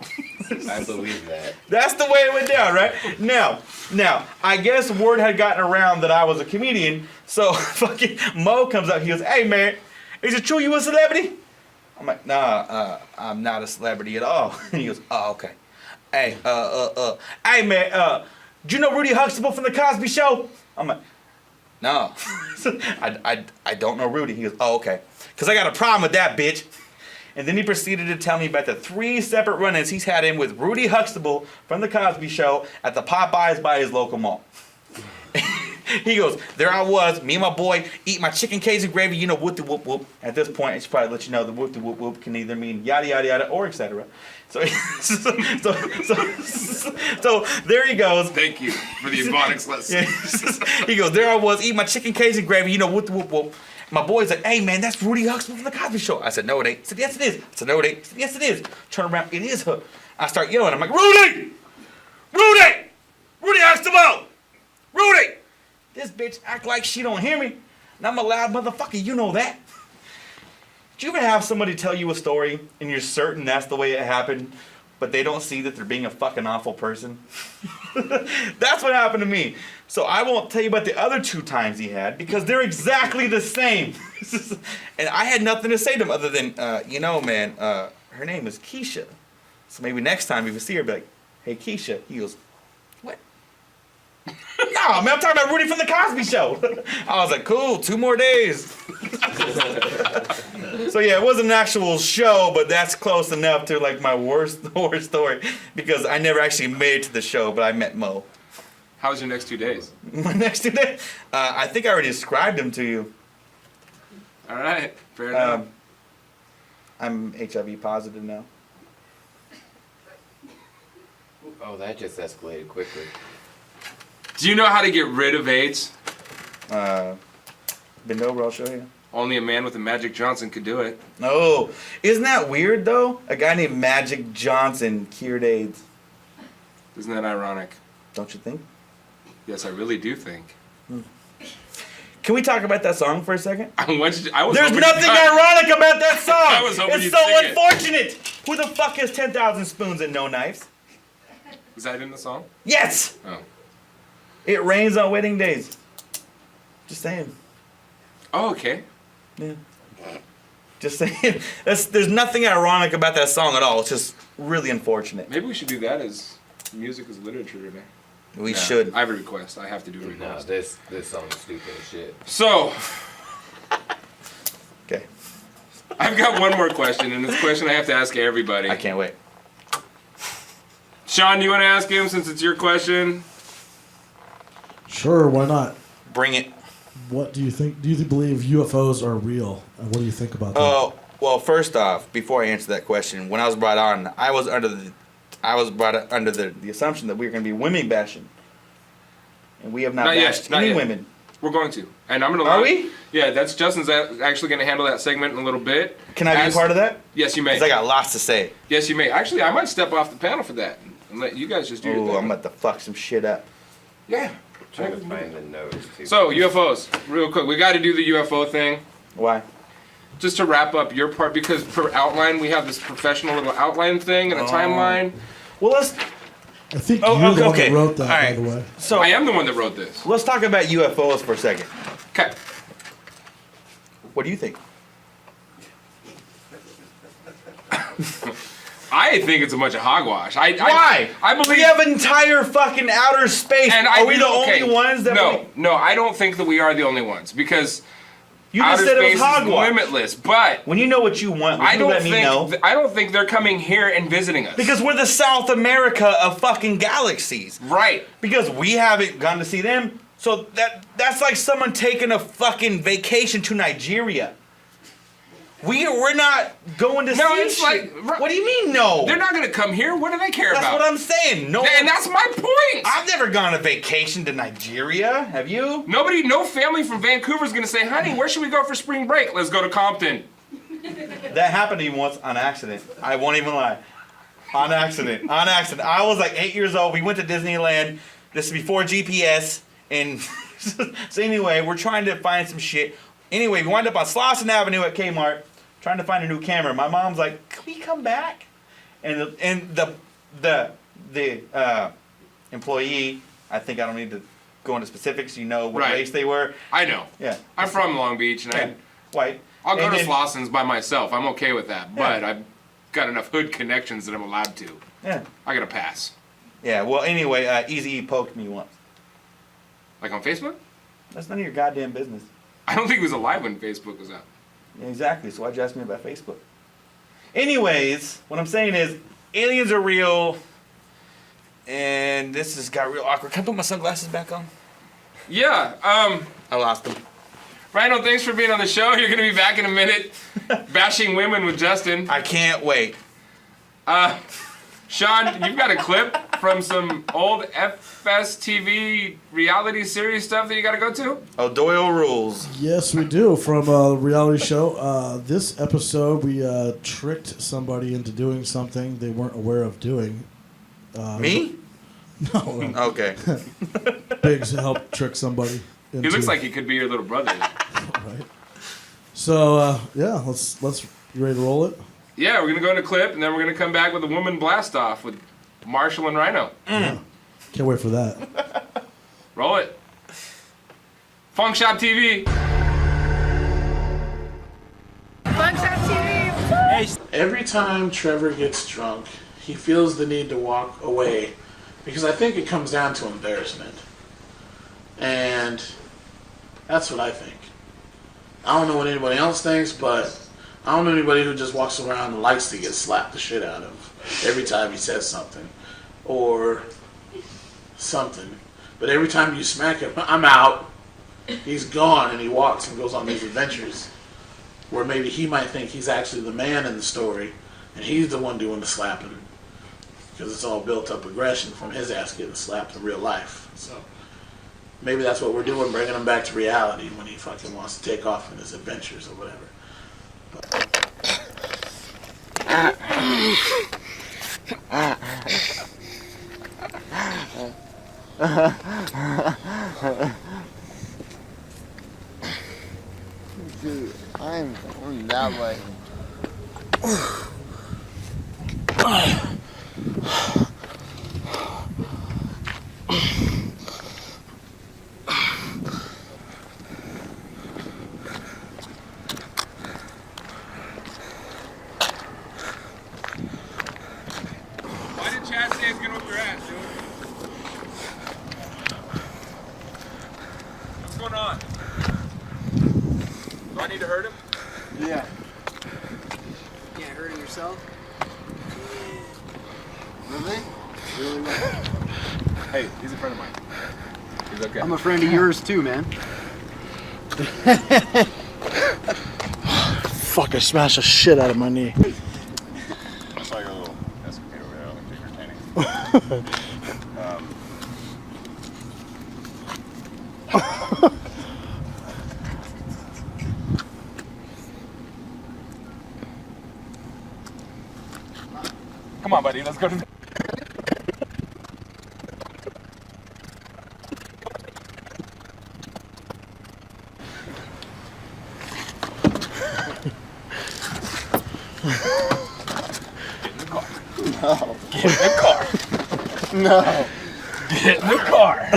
I believe that. That's the way it went down, right? Now, I guess word had gotten around that I was a comedian, so fucking Mo comes up, he goes, "Hey man, is it true you a celebrity?" I'm like, "Nah, I'm not a celebrity at all." And he goes, "Oh, okay. Hey, hey man, do you know Rudy Huxtable from the Cosby Show?" I'm like, "No, I don't know Rudy." He goes, "Oh, okay. Because I got a problem with that bitch." And then he proceeded to tell me about the 3 separate run-ins he's had in with Rudy Huxtable from the Cosby Show at the Popeyes by his local mall. He goes, "There I was, me and my boy, eat my chicken Cajun gravy, you know, whoop de whoop whoop." At this point, I should probably let you know the whoop de whoop whoop can either mean yada yada yada or etc. So, so there he goes. Thank you for the ebonics lesson. Yeah. He goes, "There I was, eating my chicken Cajun gravy, you know, whoop de whoop whoop." My boy's like, "Hey man, that's Rudy Huxtable from the Cosby Show." I said, "No it ain't." He said, "Yes it is." I said, "No it ain't." He said, "Yes it is." Turn around, it is her. I start yelling. I'm like, "Rudy! Rudy! Rudy Huxtable! Rudy!" This bitch act like she don't hear me. And I'm a loud motherfucker, you know that. Do you ever have somebody tell you a story and you're certain that's the way it happened, but they don't see that they're being a fucking awful person? That's what happened to me. So I won't tell you about the other 2 times he had because they're exactly the same. And I had nothing to say to him other than, you know, man, her name is Keisha. So maybe next time if you see her, be like, "Hey, Keisha." He goes, "What?" "No, man, I'm talking about Rudy from the Cosby Show." I was like, "Cool, 2 more days." So yeah, it wasn't an actual show, but that's close enough to like my worst story because I never actually made it to the show, but I met Mo. How was your next 2 days? My next 2 days? I think I already described him to you. All right, fair enough. I'm HIV positive now. Oh, that just escalated quickly. Do you know how to get rid of AIDS? Bend over, I'll show you. Only a man with a Magic Johnson could do it. Oh, isn't that weird though? A guy named Magic Johnson cured AIDS. Isn't that ironic? Don't you think? Yes, I really do think. Can we talk about that song for a second? There's There's nothing ironic about that song. I was hoping it's you'd so sing it. unfortunate. Who the fuck has 10,000 spoons and no knives? Is that in the song? Yes. Oh. It rains on wedding days. Just saying. Oh, okay. Yeah. Just saying. There's nothing ironic about that song at all. It's just really unfortunate. Maybe we should do that as music as literature today. We No, should. I have a request. I have to do a No, request. this song is stupid as shit. So, Okay. I've got one more question, and it's a question I have to ask everybody. I can't wait. Sean, do you want to ask him since it's your question? Sure, why not? Bring it. What do you think? Do you believe UFOs are real? And what do you think about that? Oh, well, first off, before I answer that question, when I was brought on, I was brought under the assumption that we were going to be women bashing. And we have not bashed not any yet. women. We're going to. And I'm going to Are we? Yeah, that's Justin's actually going to handle that segment in a little bit. Can I be a part of that? Yes, you may. Because I got lots to say. Yes, you may. Actually, I might step off the panel for that and let you guys just do your Ooh, thing. I'm about to fuck some shit up. Yeah. Trying to find the notes too. So, UFOs, real quick. We got to do the UFO thing. Why? Just to wrap up your part, because per outline, we have this professional little outline thing and a timeline. Well, let's I think Oh, you're the one okay. that wrote that, All right. by the way. so I am the one that wrote this. let's talk about UFOs for a second. Okay. What do you think? I think it's a bunch of hogwash. Why? I believe we have entire fucking outer space. And Are we the only ones that? No, I don't think that we are the only ones because You just outer said it was space is hogwash. limitless, but When you know what you want, will I you don't let me know? think I don't think they're coming here and visiting us. Because we're the South America of fucking galaxies. Right. Because we haven't gone to see them. So that's like someone taking a fucking vacation to Nigeria. We're not going to see it's shit. like- What do you mean no? They're not going to come here. What do they care That's about? what I'm saying. No, And that's my point. I've never gone on vacation to Nigeria. Have you? No family from Vancouver is going to say, honey, where should we go for spring break? Let's go to Compton. That happened to me once on accident. I won't even lie. On accident. On accident. I was like 8 years old. We went to Disneyland. This is before GPS. And so anyway, we're trying to find some shit. Anyway, we wound up on Slauson Avenue at Kmart trying to find a new camera. My mom's like, can we come back? And the employee, I think I don't need to go into specifics. You know what Right. race they were. I know. Yeah. I'm from Long Beach, and Yeah. White. I'll go And to then- Slauson's by myself. I'm okay with that. Yeah. But I've got enough hood connections that I'm allowed to. Yeah. I got to pass. Yeah, well, anyway, Easy poked me once. Like on Facebook? That's none of your goddamn business. I don't think he was alive when Facebook was out. Yeah, exactly, so why'd you ask me about Facebook? Anyways, what I'm saying is, aliens are real, and this has got real awkward. Can I put my sunglasses back on? Yeah. I lost them. Rhino, thanks for being on the show. You're going to be back in a minute. Bashing women with Justin. I can't wait. Sean, you've got a clip from some old FSTV reality series stuff that you got to go to? Oh, Doyle rules. Yes, we do. From a reality show. This episode, we tricked somebody into doing something they weren't aware of doing. Me? No. Okay. Biggs helped trick somebody. He looks like he could be your little brother. Right. So yeah, let's you ready to roll it? Yeah, we're going to go into clip, and then we're going to come back with a woman blast-off with Marshall and Rhino. Yeah. Can't wait for that. Roll it. FunkShop TV. FunkShop TV. Every time Trevor gets drunk, he feels the need to walk away because I think it comes down to embarrassment. And that's what I think. I don't know what anybody else thinks, but I don't know anybody who just walks around and likes to get slapped the shit out of every time he says something or something. But every time you smack him, I'm out. He's gone, and he walks and goes on these adventures where maybe he might think he's actually the man in the story and he's the one doing the slapping because it's all built up aggression from his ass getting slapped in real life. So maybe that's what we're doing, bringing him back to reality when he fucking wants to take off in his adventures or whatever. Dude, I'm going that way. Why did Chad say he's going to whip your ass, dude? What's going on? Do I need to hurt him? Yeah. Can't hurt him yourself? Really? Really well. Hey, he's a friend of mine. He's okay. I'm a friend of yours too, man. Fuck, I smashed the shit out of my knee. I saw your little escapade over there. I think you're entertaining. Come on, buddy. Let's go to... Get in the car. No. Get in the car.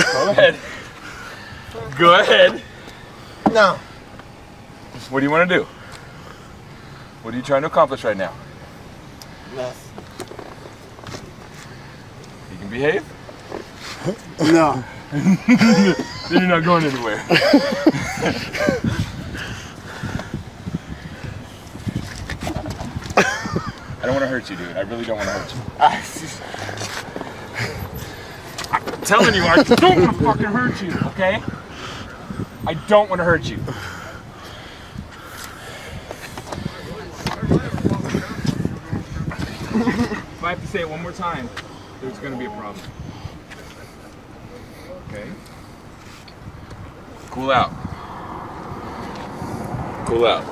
Go ahead. Go ahead. No. What do you want to do? What are you trying to accomplish right now? Nothing. You can behave? No. Then you're not going anywhere. I don't want to hurt you, dude. I really don't want to hurt you. I'm telling you, I don't want to fucking hurt you, okay? I don't want to hurt you. If I have to say it one more time, there's going to be a problem. Okay? Cool out. Cool out.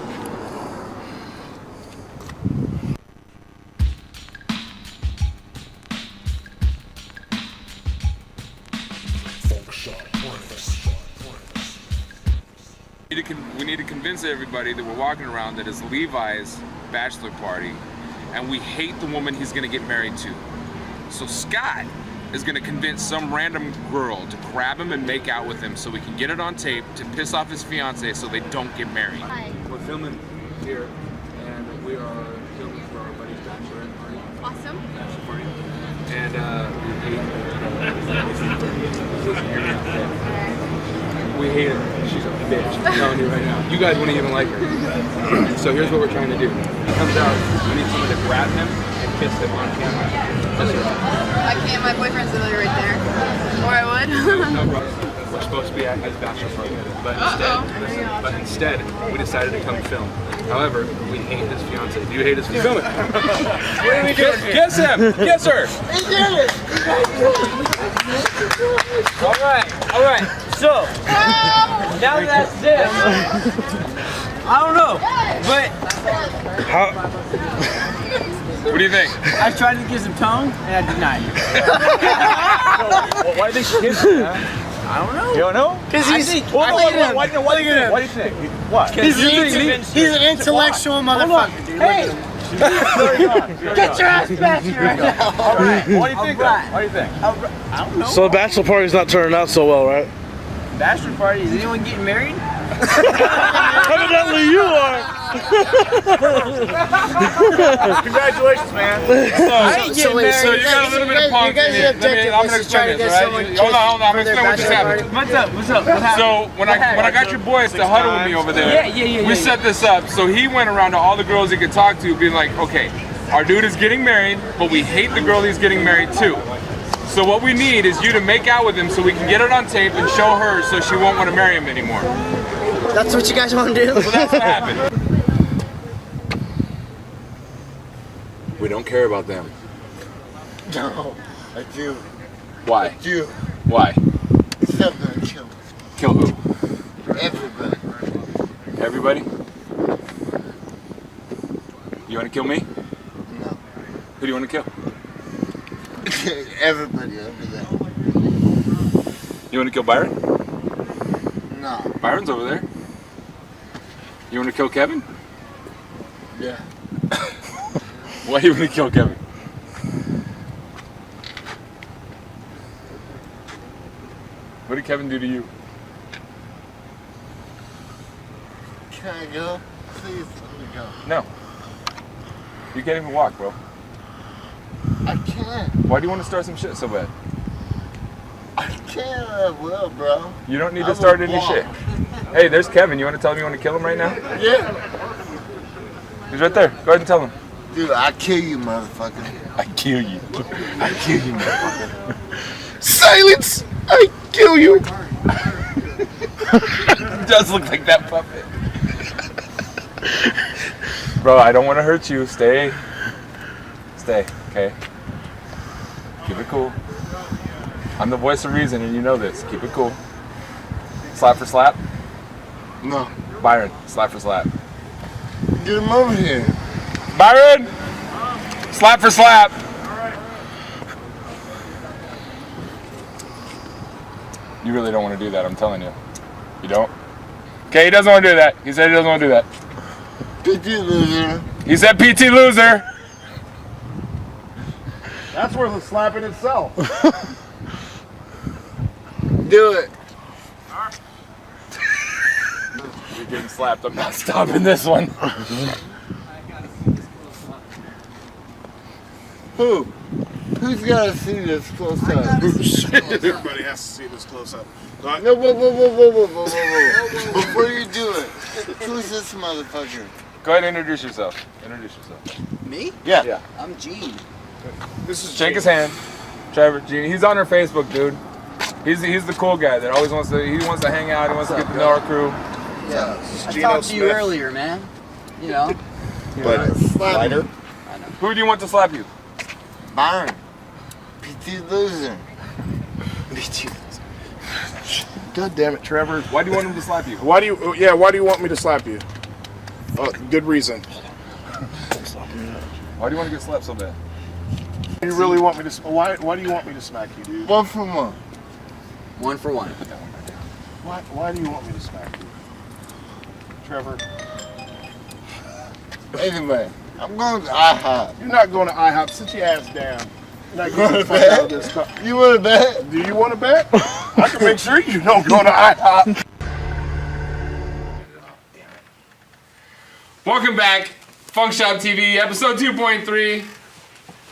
We need to convince everybody that we're walking around that it's Levi's bachelor party and we hate the woman he's gonna get married to. So Scott is gonna convince some random girl to grab him and make out with him so we can get it on tape to piss off his fiance so they don't get married. Hi. We're filming here and we are filming for our buddy's bachelorette party. Awesome. Bachelor party. And we hate her. She's a bitch. I'm telling you right now. You guys wouldn't even like her. So here's what we're trying to do. He comes out, we need someone to grab him and kiss him on camera. I can't, my boyfriend's literally right there. Or I would. No problem. We're supposed to be at his bachelor party. But instead, we decided to come film. However, we hate his fiance. Do you hate his fiance? Film it. What are we doing? Kiss him! Kiss her! He did it! Alright. So, now that's this. I don't know, but What do you think? I tried to get some tone and I denied it. Why do you think she kissed you? I don't know. You don't know? Because he's. Why do you think? What? He's an intellectual motherfucker, dude. Hey! Get your ass back here right now. Alright. What do you think? What do you think? I don't know. So the bachelor party's not turning out so well, right? Bachelor party, is anyone getting married? Evidently you are. Congratulations, man. I ain't getting married. So you got a little bit of punk in here. I'm gonna explain this, right? Hold on. I'm gonna explain what just happened. What's up? What happened? So when I got your boys to huddle with me over there, we set this up. So he went around to all the girls he could talk to, being like, okay, our dude is getting married, but we hate the girl he's getting married to. So what we need is you to make out with him so we can get it on tape and show her so she won't want to marry him anymore. That's what you guys want to do? So that's what happened. We don't care about them. No, I do. Why? I do. Why? Because I'm gonna kill him. Kill who? Everybody. Everybody? You want to kill me? No. Who do you want to kill? Everybody over there. You want to kill Byron? No. Byron's over there. You want to kill Kevin? Yeah. Why do you want to kill Kevin? What did Kevin do to you? Can I go? Please let me go. No. You can't even walk, bro. I can't. Why do you want to start some shit so bad? I can't. I will, bro. You don't need to start any shit. Hey, there's Kevin. You want to tell him you want to kill him right now? Yeah. He's right there. Go ahead and tell him. Dude, I kill you, motherfucker. I kill you. I kill you, motherfucker. Silence! I kill you. It does look like that puppet. Bro, I don't want to hurt you. Stay. Stay, okay? Keep it cool. I'm the voice of reason and you know this. Keep it cool. Slap for slap? No. Byron, slap for slap. Get him over here. Byron! Slap for slap. You really don't want to do that, I'm telling you. You don't? Okay, he doesn't want to do that. He said he doesn't want to do that. PT loser. He said PT loser. That's worth a slap in itself. Do it. You're getting slapped. I'm not stopping this one. Who? Who's gotta see this close up? Everybody has to see this close up. No, whoa. Before you do it, who's this motherfucker? Go ahead and introduce yourself. Me? Yeah. I'm Gene. This is Shake his hand. Trevor, Gene. He's on our Facebook, dude. He's the cool guy that always wants to hang out. He wants to get to know our crew. Yeah. I Geno talked to you Smith. earlier, man. You know. But lighter. Who do you want to slap you? Byron. PT loser. God damn it, Trevor. Why do you want him to slap you? Why do you want me to slap you? Good reason. Why do you want to get slapped so bad? You really want me to? Why do you want me to smack you, dude? 1 for 1. 1 for 1. Why do you want me to smack you, Trevor? Anyway, I'm going to IHOP. You're not going to IHOP. Sit your ass down. You're not going to fuck out of this car. You want to bet? Do you want to bet? I can make sure you don't go to IHOP. Welcome back, FunkShop TV, episode 2.3.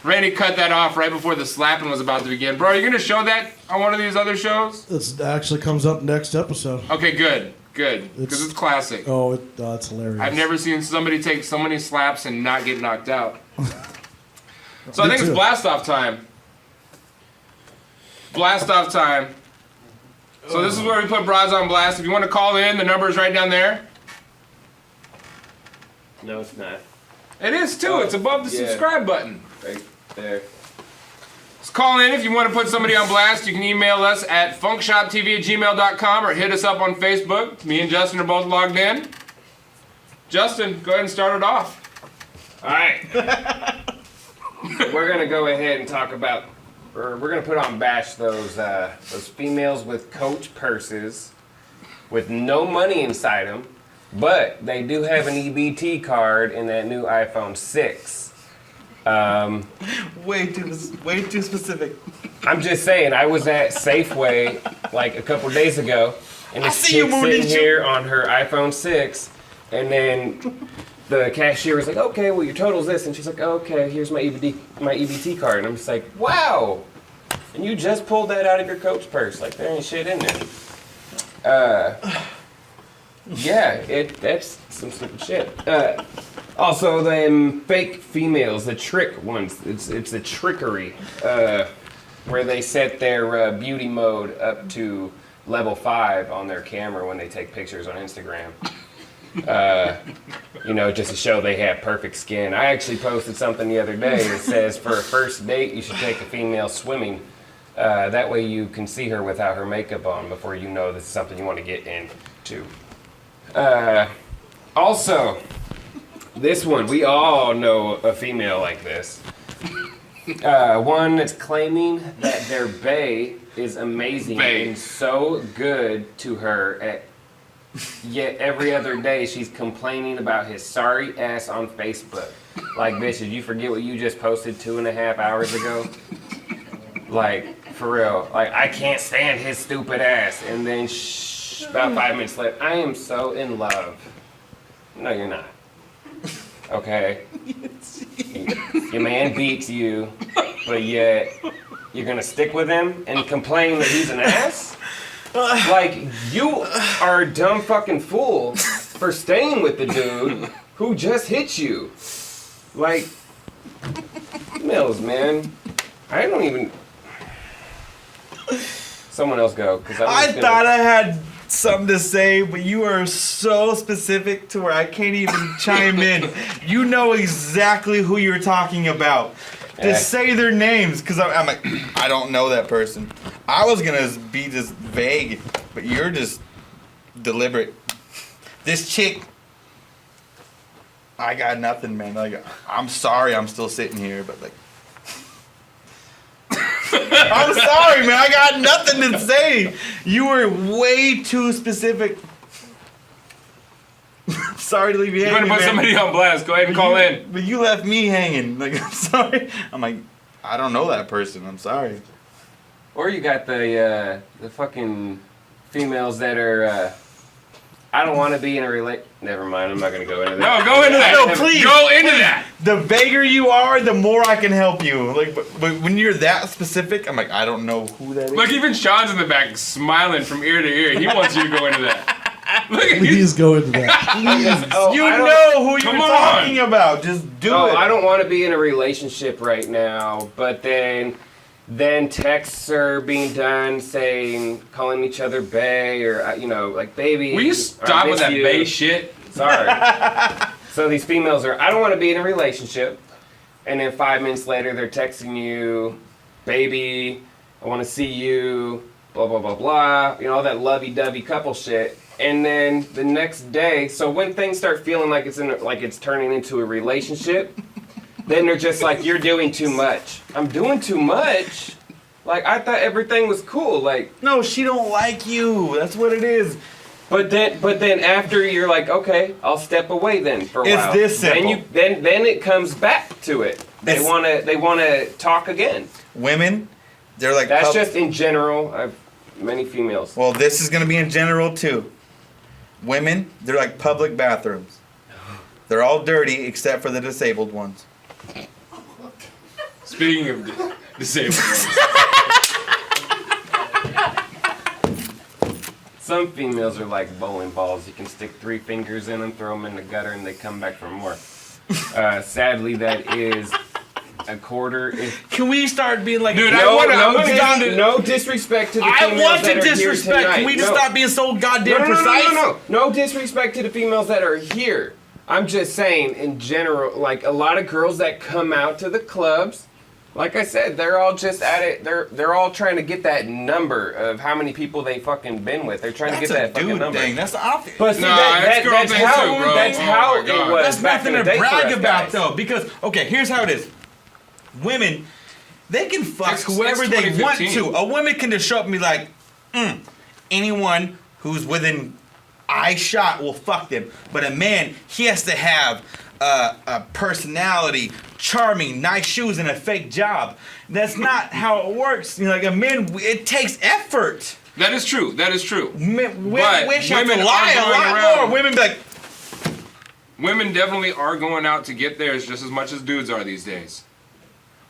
Randy cut that off right before the slapping was about to begin. Bro, are you gonna show that on one of these other shows? It actually comes up next episode. Okay, good, because it's classic. Oh, it's hilarious. I've never seen somebody take so many slaps and not get knocked out. So I think it's too. blast off time. Blast off time. So this is where we put broads on blast. If you want to call in, the number is right down there. No, it's not. It is too. It's above the yeah. subscribe button. Right there. Just call in if you want to put somebody on blast. You can email us at funkshoptv@gmail.com or hit us up on Facebook. Me and Justin are both logged in. Justin, go ahead and start it off. All right. We're gonna go ahead and talk about, or we're gonna put on bash those females with Coach purses with no money inside them, but they do have an EBT card in that new iPhone 6. Way too specific. I'm just saying, I was at Safeway like a couple days ago, and this see you, chick's Moon, sitting didn't you? here on her iPhone 6, and then the cashier was like, "Okay, well your total's this," and she's like, oh, "Okay, here's my EBT card," and I'm just like, "Wow!" And you just pulled that out of your Coach purse, like there ain't shit in there. Yeah, that's some stupid shit. Also, them fake females, the trick ones, it's a trickery, where they set their beauty mode up to level 5 on their camera when they take pictures on Instagram. Just to show they have perfect skin. I actually posted something the other day that says for a first date, you should take a female swimming. That way you can see her without her makeup on before you know this is something you want to get into. Also, this one, we all know a female like this. One that's claiming that their bae is amazing and so good to her, yet every other day she's complaining about his sorry ass on Facebook. Like, bitch, did you forget what you just posted 2.5 hours ago? Like, for real. Like, I can't stand his stupid ass. And then, about 5 minutes later, I am so in love. No, you're not. Okay? Your man beats you, but yet you're gonna stick with him and complain that he's an ass? Like, you are a dumb fucking fool for staying with the dude who just hit you. Like, Mills, man. I don't even... Someone else go, because I thought I had something to say, but you are so specific to where I can't even chime in. You know exactly who you're talking about. Just say their names, because I'm like, I don't know that person. I was going to be just vague, but you're just deliberate. This chick, I got nothing, man. Like, I'm sorry I'm still sitting here, but like, I'm sorry, man. I got nothing to say. You were way too specific. Sorry to leave you hanging. You're gonna put somebody on blast. Go ahead and call in. But you left me hanging. Like, I'm sorry. I'm like, I don't know that person. I'm sorry. Or you got the fucking females that are, I don't want to be in a Never mind, I'm not going to go into that. No, go into that. No, please. Go into that. the vaguer you are, the more I can help you. Like, but when you're that specific, I'm like, I don't know who that is. Look, even Sean's in the back smiling from ear to ear. He wants you to go into that. Look at Please go into that. Oh, you I don't- know who you're Come on. talking about. Just do Oh, it. I don't want to be in a relationship right now, but then texts are being done saying, calling each other bae or, like, baby. Will you I stop with miss that you. bae shit? Sorry. So these females are, I don't want to be in a relationship. And then 5 minutes later, they're texting you, baby, I want to see you, blah, blah, blah, blah. All that lovey-dovey couple shit. And then the next day, so when things start feeling like it's turning into a relationship, then they're just like, you're doing too much. I'm doing too much? Like, I thought everything was cool. Like, No, she don't like you. That's what it is. But then after you're like, okay, I'll step away then for a It's while. this simple. Then it comes back to it. They wanna talk again. Women, they're like. That's just in general. I've many females. Well, this is gonna be in general too. Women, they're like public bathrooms. They're all dirty except for the disabled ones. Speaking of disabled ones. Some females are like bowling balls. You can stick 3 fingers in them, throw them in the gutter, and they come back for more. Sadly, that is a quarter. Can we start being like, Dude, no disrespect to the I females want that to are here disrespect. tonight. Can we just No. stop being so goddamn precise? No disrespect to the females that are here. I'm just saying, in general, like a lot of girls that come out to the clubs, like I said, they're all just at it. They're all trying to get that number of how many people they fucking been with. They're trying That's to get a that fucking dude number. thing. That's the opposite. But see, Nah, that's girl that's thing how too, bro. that's Oh how my it God. was. That's back in nothing the to day for brag us about guys. though, because okay, here's how it is. Women, they can fuck It's whoever they want 2015. to. A woman can just show up and be like, anyone who's within eye shot will fuck them. But a man, he has to have a personality, charming, nice shoes, and a fake job. That's not how it works. Like a man, it takes effort. That is true. That is true. Women But wish I women could lie are a going lot around. more. Women be like, Women definitely are going out to get theirs just as much as dudes are these days.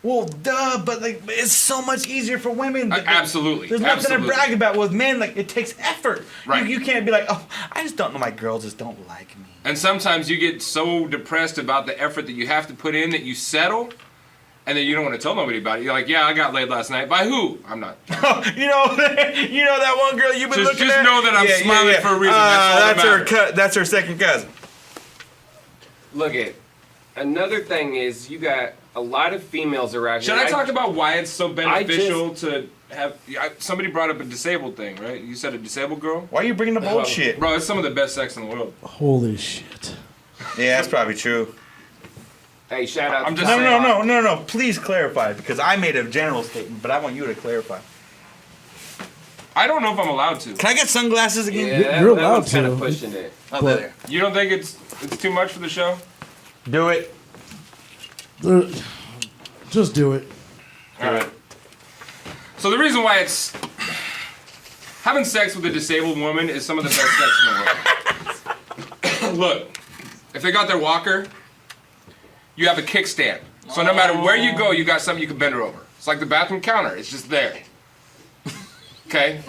well, duh, but like it's so much easier for women. Absolutely. There's nothing Absolutely. to brag about with men. Like it takes effort. Right. You can't be like, oh, I just don't know. My girls just don't like me. And sometimes you get so depressed about the effort that you have to put in that you settle, and then you don't want to tell nobody about it. You're like, yeah, I got laid last night. By who? I'm not. you know that one girl you've been Just looking at. know that I'm smiling for a reason. That's all that matters. That's her second cousin. Look at another thing is you got a lot of females around Should here. I talk about why it's so beneficial to have? Somebody brought up a disabled thing, right? You said a disabled girl. Why are you bringing the bullshit? Bro, it's some of the best sex in the world. Holy shit. Yeah, that's probably true. Hey, shout out. I'm to just Tom. saying. No. Please clarify because I made a general statement, but I want you to clarify. I don't know if I'm allowed to. Can I get sunglasses again? Yeah, You're that allowed one's kind to. of pushing it. Oh, But- there. You don't think it's too much for the show? Do it. Just do it. All right. So the reason why it's having sex with a disabled woman is some of the best sex in the world. Look, if they got their walker, you have a kickstand. So no matter where you go, you got something you can bend her over. It's like the bathroom counter. It's just there. Okay?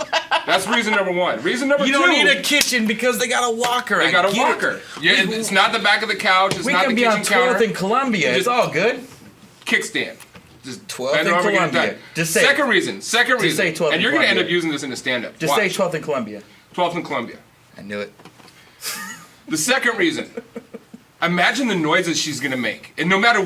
That's reason number one. Reason number two. You don't need a kitchen because they got a walker. They got I a get walker. it. Yeah, it's not the back of the couch. It's We not can the be kitchen on 12th counter. in Columbia. It's all good. Kickstand. Just 12th bend in her over, get it Columbia. done. Just say Second reason. say 12th And in you're going to end Columbia. up using this in a stand-up. Just Watch. say 12th in Columbia. 12th in Columbia. I knew it. The second reason. Imagine the noises she's going to make. And no matter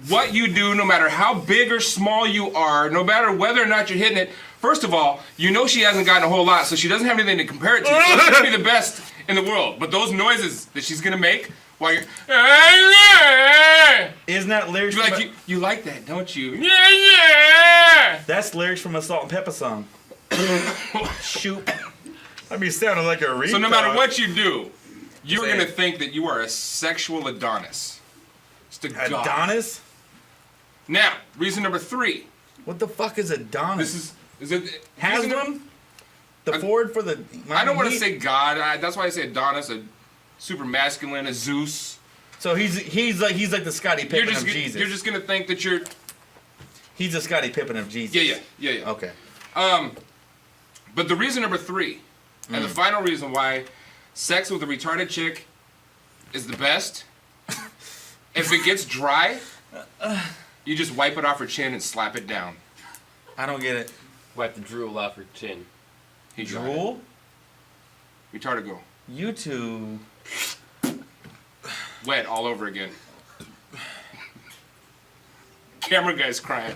what you do, no matter how big or small you are, no matter whether or not you're hitting it, first of all, you know she hasn't gotten a whole lot, so she doesn't have anything to compare it to. So she's going to be the best in the world. But those noises that she's going to make while you're... Isn't that lyrics? You're From like, you like that, don't you? Yeah! That's lyrics from a Salt and Pepper song. Shoot. I mean, sounding like a retard. So no matter what you do, you're Say going to it. think that you are a sexual Adonis. Just a god. Adonis? Now, reason number three. What the fuck is Adonis? Is it Haslam? The Ford for the... I don't want to say God. That's why I say Adonis, a super masculine, a Zeus. So he's like the Scottie Pippen of Jesus. You're just gonna think that you're. He's the Scottie Pippen of Jesus. Yeah. Okay. But the reason number 3, and the final reason why sex with a retarded chick is the best, if it gets dry, you just wipe it off her chin and slap it down. I don't get it. Wipe the drool off her chin. He Drool? Retarded girl. You two. Wet all over again. Camera guy's crying.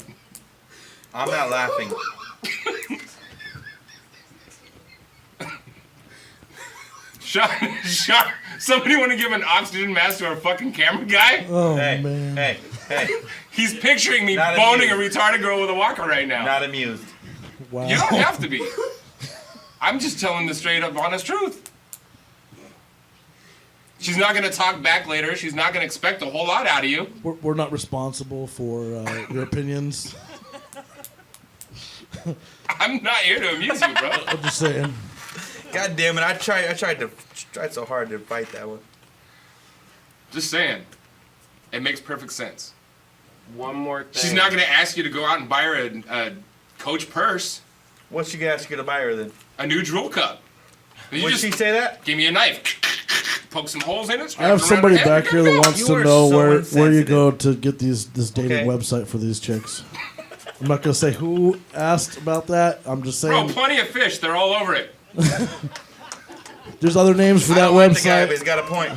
I'm not laughing. Shot. Somebody want to give an oxygen mask to our fucking camera guy? Oh, Hey, man. hey. He's picturing me Not boning amused. a retarded girl with a walker right now. Not amused. Wow. You don't have to be. I'm just telling the straight up honest truth. She's not going to talk back later. She's not going to expect a whole lot out of you. We're not responsible for your opinions. I'm not here to amuse you, bro. I'm just saying. God damn it! I tried so hard to fight that one. Just saying. It makes perfect sense. One more thing. She's not going to ask you to go out and buy her a Coach purse. What's she gonna ask you to buy her then? A new drool cup. You Would just she say that? give me a knife. Poke some holes in it. I have somebody back here that wants You to are know so where you insensitive. go to get this dating Okay. website for these chicks. I'm not gonna say who asked about that. I'm just Bro, saying plenty of fish. They're all over it. there's other names for I that don't like the guy, but website. he's got a point.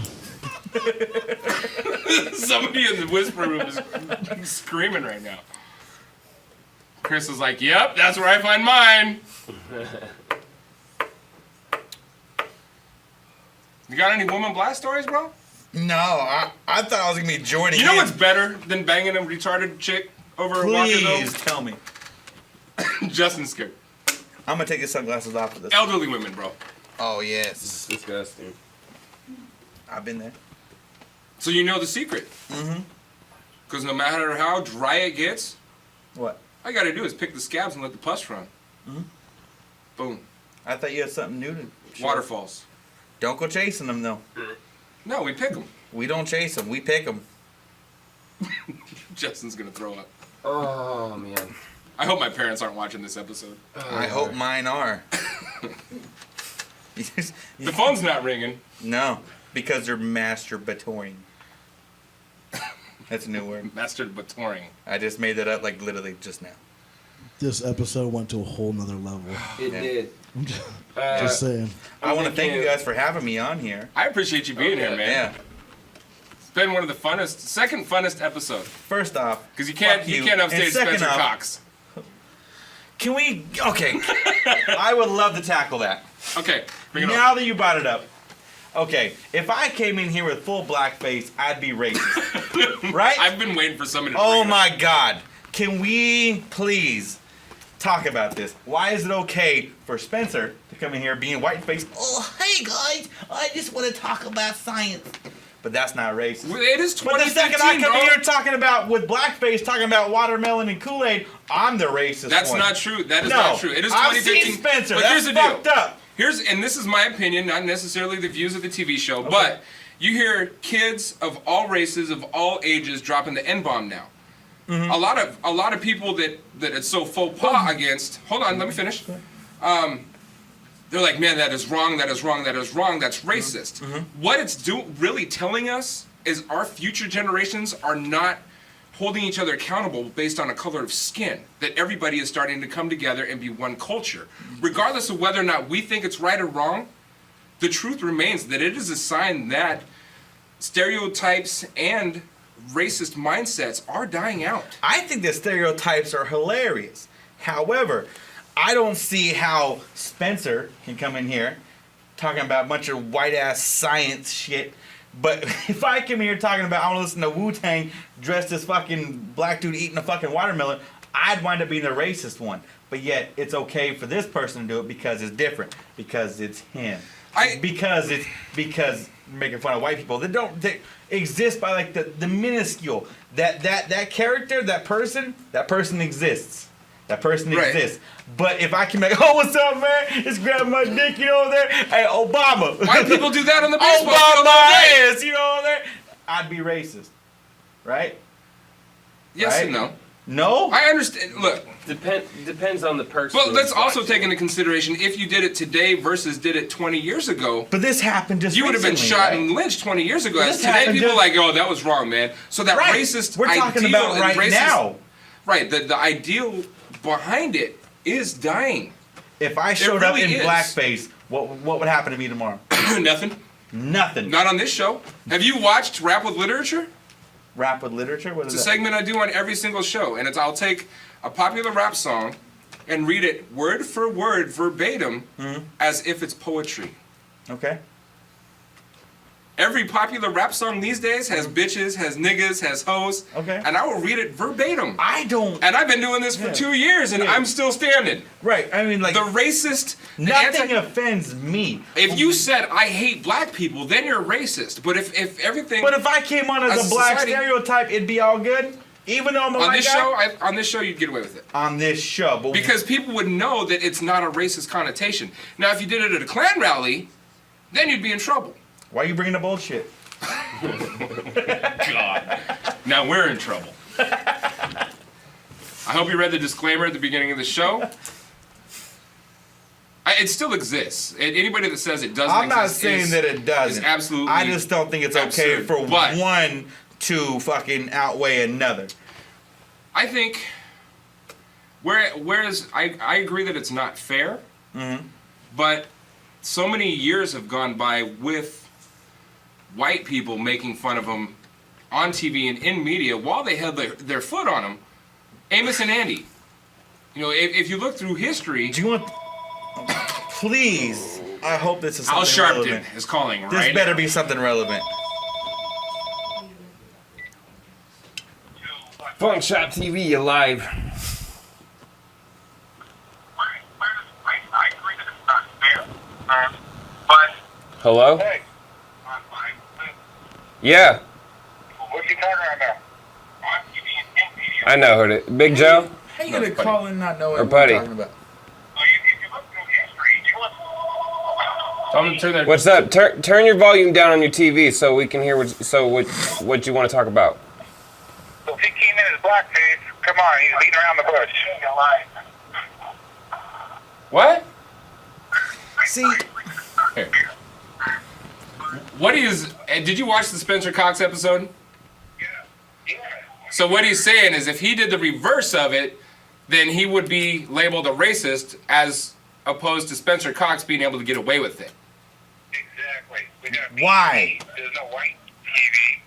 Somebody in the whisper room is screaming right now. Chris is like, yep, that's where I find mine. You got any woman blast stories, bro? No, I thought I was gonna be joining. You know in. what's better than banging a retarded chick over a walker, Please though? tell me. Justin's scared. I'm gonna take his sunglasses off for this. Elderly women, bro. Oh yes, Disgusting. I've been there. So you know the secret. Mm-hmm. Because no matter how dry it gets, What? all you gotta do is pick the scabs and let the pus run. Mhm. Boom. I thought you had something new to share. Waterfalls. Don't go chasing them though. No, we pick them. We don't chase them. We pick them. Justin's gonna throw up. Oh, man. I hope my parents aren't watching this episode. I hope mine are. The phone's not ringing. No, because they're masturbatoring. That's a new word. Masturbatoring. I just made that up like literally just now. This episode went to a whole nother level. It Yeah. did. Just saying. I want to thank you thinking- guys for having me on here. I appreciate you being Oh, yeah. here, man. Yeah. It's been one of the second funnest episode. First off, Because you can't fuck upstage And second Spencer off, Cox. Can we? Okay. I would love to tackle that. Okay, bring it on. Now that you brought it up. Okay, if I came in here with full blackface, I'd be racist. Right? I've been waiting for somebody to Oh bring it my God. Can we please talk about this? Why is it okay for Spencer to come in here being white-faced? Oh, hey guys, I just want to talk about science. But that's not racist. up. It is But the 2015, second I come bro. in here talking about, with blackface, talking about watermelon and Kool-Aid, I'm the racist That's one. not true. That is No, not true. It is I've 2015. seen Spencer. But That's here's the deal. fucked up. And this is my opinion, not necessarily the views of the TV show, but you hear kids of all races, of all ages, dropping the N-bomb now. Mm-hmm. A lot of people that it's so faux pas against. Hold on, let me finish. They're like, man, that is wrong. That is wrong. That is wrong. That's racist. What it's really telling us is our future generations are not holding each other accountable based on a color of skin. That everybody is starting to come together and be one culture, regardless of whether or not we think it's right or wrong. The truth remains that it is a sign that stereotypes and racist mindsets are dying out. I think the stereotypes are hilarious. However, I don't see how Spencer can come in here talking about a bunch of white-ass science shit. But if I come here talking about I want to listen to Wu-Tang dressed as fucking black dude eating a fucking watermelon, I'd wind up being the racist one. But yet, it's okay for this person to do it because it's different. Because it's him. Because making fun of white people that they exist by like the minuscule. That character, that person exists. That person Right. exists. But if I can make, oh, what's up, man? Just grab my dick, you know, over there. Hey, Obama. White people do that on the baseball field all Obama day. is, you know, over there. I'd be racist, right? Yes Right? and no. No? I understand. Look. Depends on the person. Well, let's who's also watching. take into consideration if you did it today versus did it 20 years ago. But this happened just You would have been recently, shot right? and lynched 20 years ago. But As this today, happened people are just- like, oh, that was wrong, man. So that Right. racist We're talking ideal about and right racist, now. Right. The ideal behind it is dying. If I showed up really in is. blackface, what would happen to me tomorrow? Nothing. Nothing. Not on this show. Have you watched Rap with Literature? Rap with literature? What is It's a that? segment I do on every single show, and I'll take a popular rap song and read it word for word, verbatim, as if it's poetry. Okay. Every popular rap song these days has bitches, has niggas, has hoes. Okay. And I will read it verbatim. I don't. And I've been doing this for Yeah. 2 years, and Yeah. I'm still standing. Right. I mean, like, The racist. the nothing anti- offends me. If you said I hate black people, then you're racist. But if everything. But if I came on as As a a black society- stereotype, it'd be all good. Even though I'm a on white this guy. show, on this show, you'd get away with it. On this show, but Because people would know that it's not a racist connotation. Now, if you did it at a Klan rally, then you'd be in trouble. why are you bringing up bullshit? God. Now we're in trouble. I hope you read the disclaimer at the beginning of the show. It still exists. Anybody that says it doesn't I'm not exist saying is, that it doesn't. is absolutely I just don't think it's okay absurd. for But one to fucking outweigh another. I think, whereas I agree that it's not fair, but so many years have gone by with white people making fun of them on TV and in media while they had their foot on them. Amos and Andy. You know, if you look through history. Do you want? Please, I hope this is something Al Sharpton relevant. is calling This right better now. be something relevant. FunkShop TV, you live. I agree that it's not fair. But Hello? hey, Yeah, what you talking about now? On TV and in media. I know who it is. Big Joe? How you gonna call and not know Or what Buddy? we're talking about? So if you look through history, you look. Tell them to turn their. What's up? Turn your volume down on your TV so we can hear what you want to talk about. So if he came in as blackface, come on, he's beating around the bush. What? See, Here. What did you watch the Spencer Cox episode? Yeah. So what he's saying is if he did the reverse of it, then he would be labeled a racist as opposed to Spencer Cox being able to get away with it. Exactly. We got Why? BT, there's no white TV.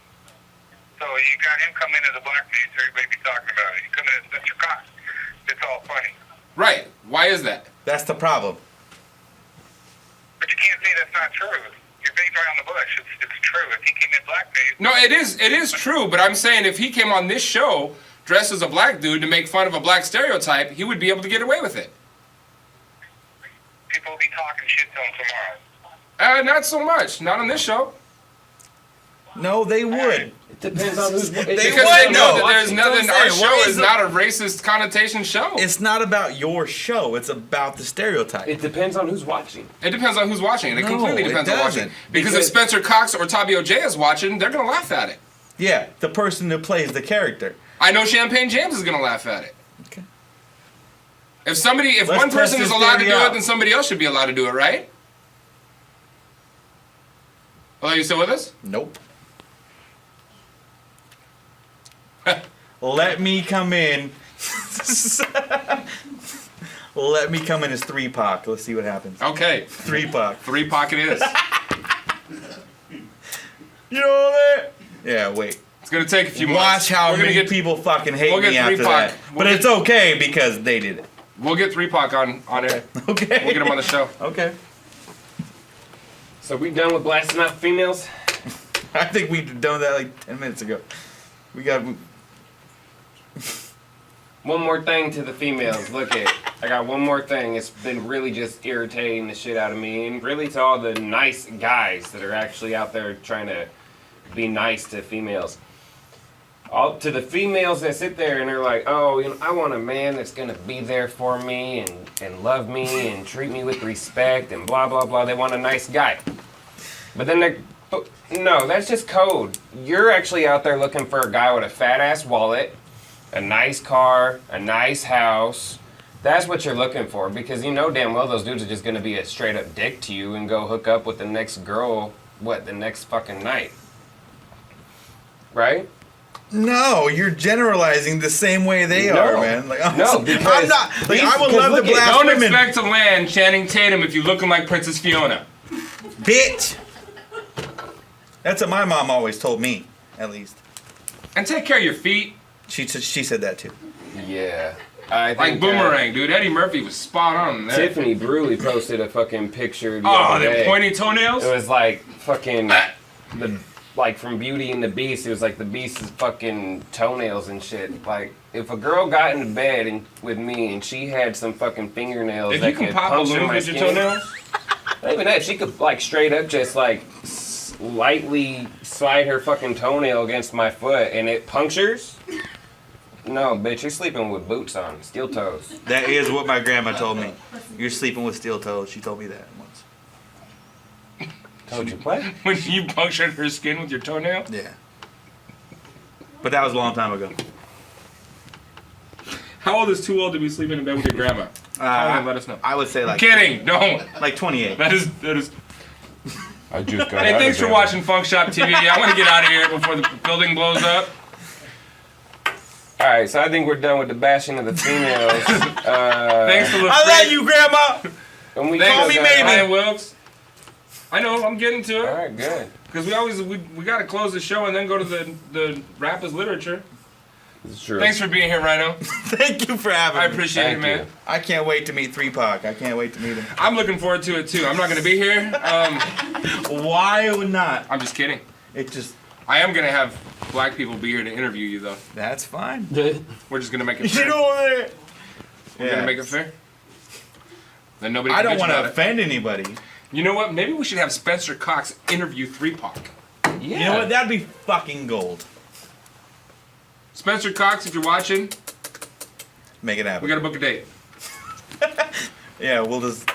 So you got him come in as a blackface, everybody be talking about it. You come in as Mr. Cox. It's all funny. Right. Why is that? that's the problem. But you can't say that's not true. You're beating around the bush. It's true. If he came in blackface, No, it is true, but I'm saying if he came on this show dressed as a black dude to make fun of a black stereotype, he would be able to get away with it. people will be talking shit to him tomorrow. Not so much. Not on this show. No, they would. It depends on who's. Because would, they know that though. there's nothing. That's what I'm Our saying. show What is is not a racist connotation show. It's not about your show. It's about the stereotype. It depends on who's watching. It depends on who's watching, and it No, completely it depends on watching. doesn't. Because if Spencer Cox or Tabio J is watching, they're gonna laugh at it. Yeah, the person that plays the character. I know Champagne James is gonna laugh at it. Okay. If Let's one test person is this allowed to theory do out. it, then somebody else should be allowed to do it, right? Hello, you still with us? Nope. Let me come in. Let me come in as 3-Pac. Let's see what happens. Okay. 3-Pac. 3-Pac it is. You know that? Yeah, wait. It's gonna take a few months. Watch how We're gonna many get people fucking hate we'll get me after 3-Pac. that. We'll But get- it's okay because they did it. We'll get 3-Pac on air. Okay. We'll get him on the show. Okay. So we done with blasting out females? I think we done that like 10 minutes ago. We got. One more thing to the females. Look I got one more thing. It's been really just irritating the shit out of me, and really to all the nice guys that are actually out there trying to be nice to females. All to the females that sit there and they're like, oh, you know, I want a man that's gonna be there for me and love me and treat me with respect and blah blah blah. They want a nice guy, but then they're No, that's just code. You're actually out there looking for a guy with a fat ass wallet, a nice car, a nice house. That's what you're looking for because you know damn well those dudes are just gonna be a straight up dick to you and go hook up with the next girl, the next fucking night. Right? No, you're generalizing the same way they are, man. Like, No, because I'm not. Like, I would love to blast Don't women. expect to land Channing Tatum if you're looking like Princess Fiona. Bitch. That's what my mom always told me, at least. And take care of your feet. She said that too. Yeah. I think, Like Boomerang, dude. Eddie Murphy was spot on there. Tiffany Bruley posted a fucking picture the Oh, other the day. pointy toenails? It was like fucking like from Beauty and the Beast. It was like the Beast's fucking toenails and shit. Like if a girl got into bed with me and she had some fucking fingernails If that you can could pop puncture balloons my with your skin, toenails? not even that, she could like straight up just like lightly slide her fucking toenail against my foot and it punctures. No, bitch, you're sleeping with boots on, steel toes. That is what my grandma told me. You're sleeping with steel toes. She told me that once. Told you what? When you punctured her skin with your toenail? Yeah. But that was a long time ago. How old is too old to be sleeping in bed with your grandma? Let us know. I would say like. Kidding, no. Like 28. That is. I just got Hey, out thanks of for watching FunkShop TV. I want to get out of here before the building blows up. Alright, so I think we're done with the bashing of the females. Thanks for the I love you, Grandma! And we Call me maybe. Ryan Wilkes. I know, I'm getting to it. Alright, good. Because we got to close the show and then go to the rap is literature. This is true. Thanks for being here, Rhino. Thank you for having me. I appreciate it, man. I can't wait to meet 3Pac. I can't wait to meet him. I'm looking forward to it too. I'm not going to be here. Why would not? I'm just kidding. It just. I am going to have black people be here to interview you, though. That's fine. We're just going to make it fair. You know what? We're going to make it fair. Then nobody. I can don't bitch want to about it. offend anybody. You know what? Maybe we should have Spencer Cox interview 3Pac. Yeah. You know what? That'd be fucking gold. Spencer Cox, if you're watching, Make it happen. we got to book a date. Yeah, we'll just.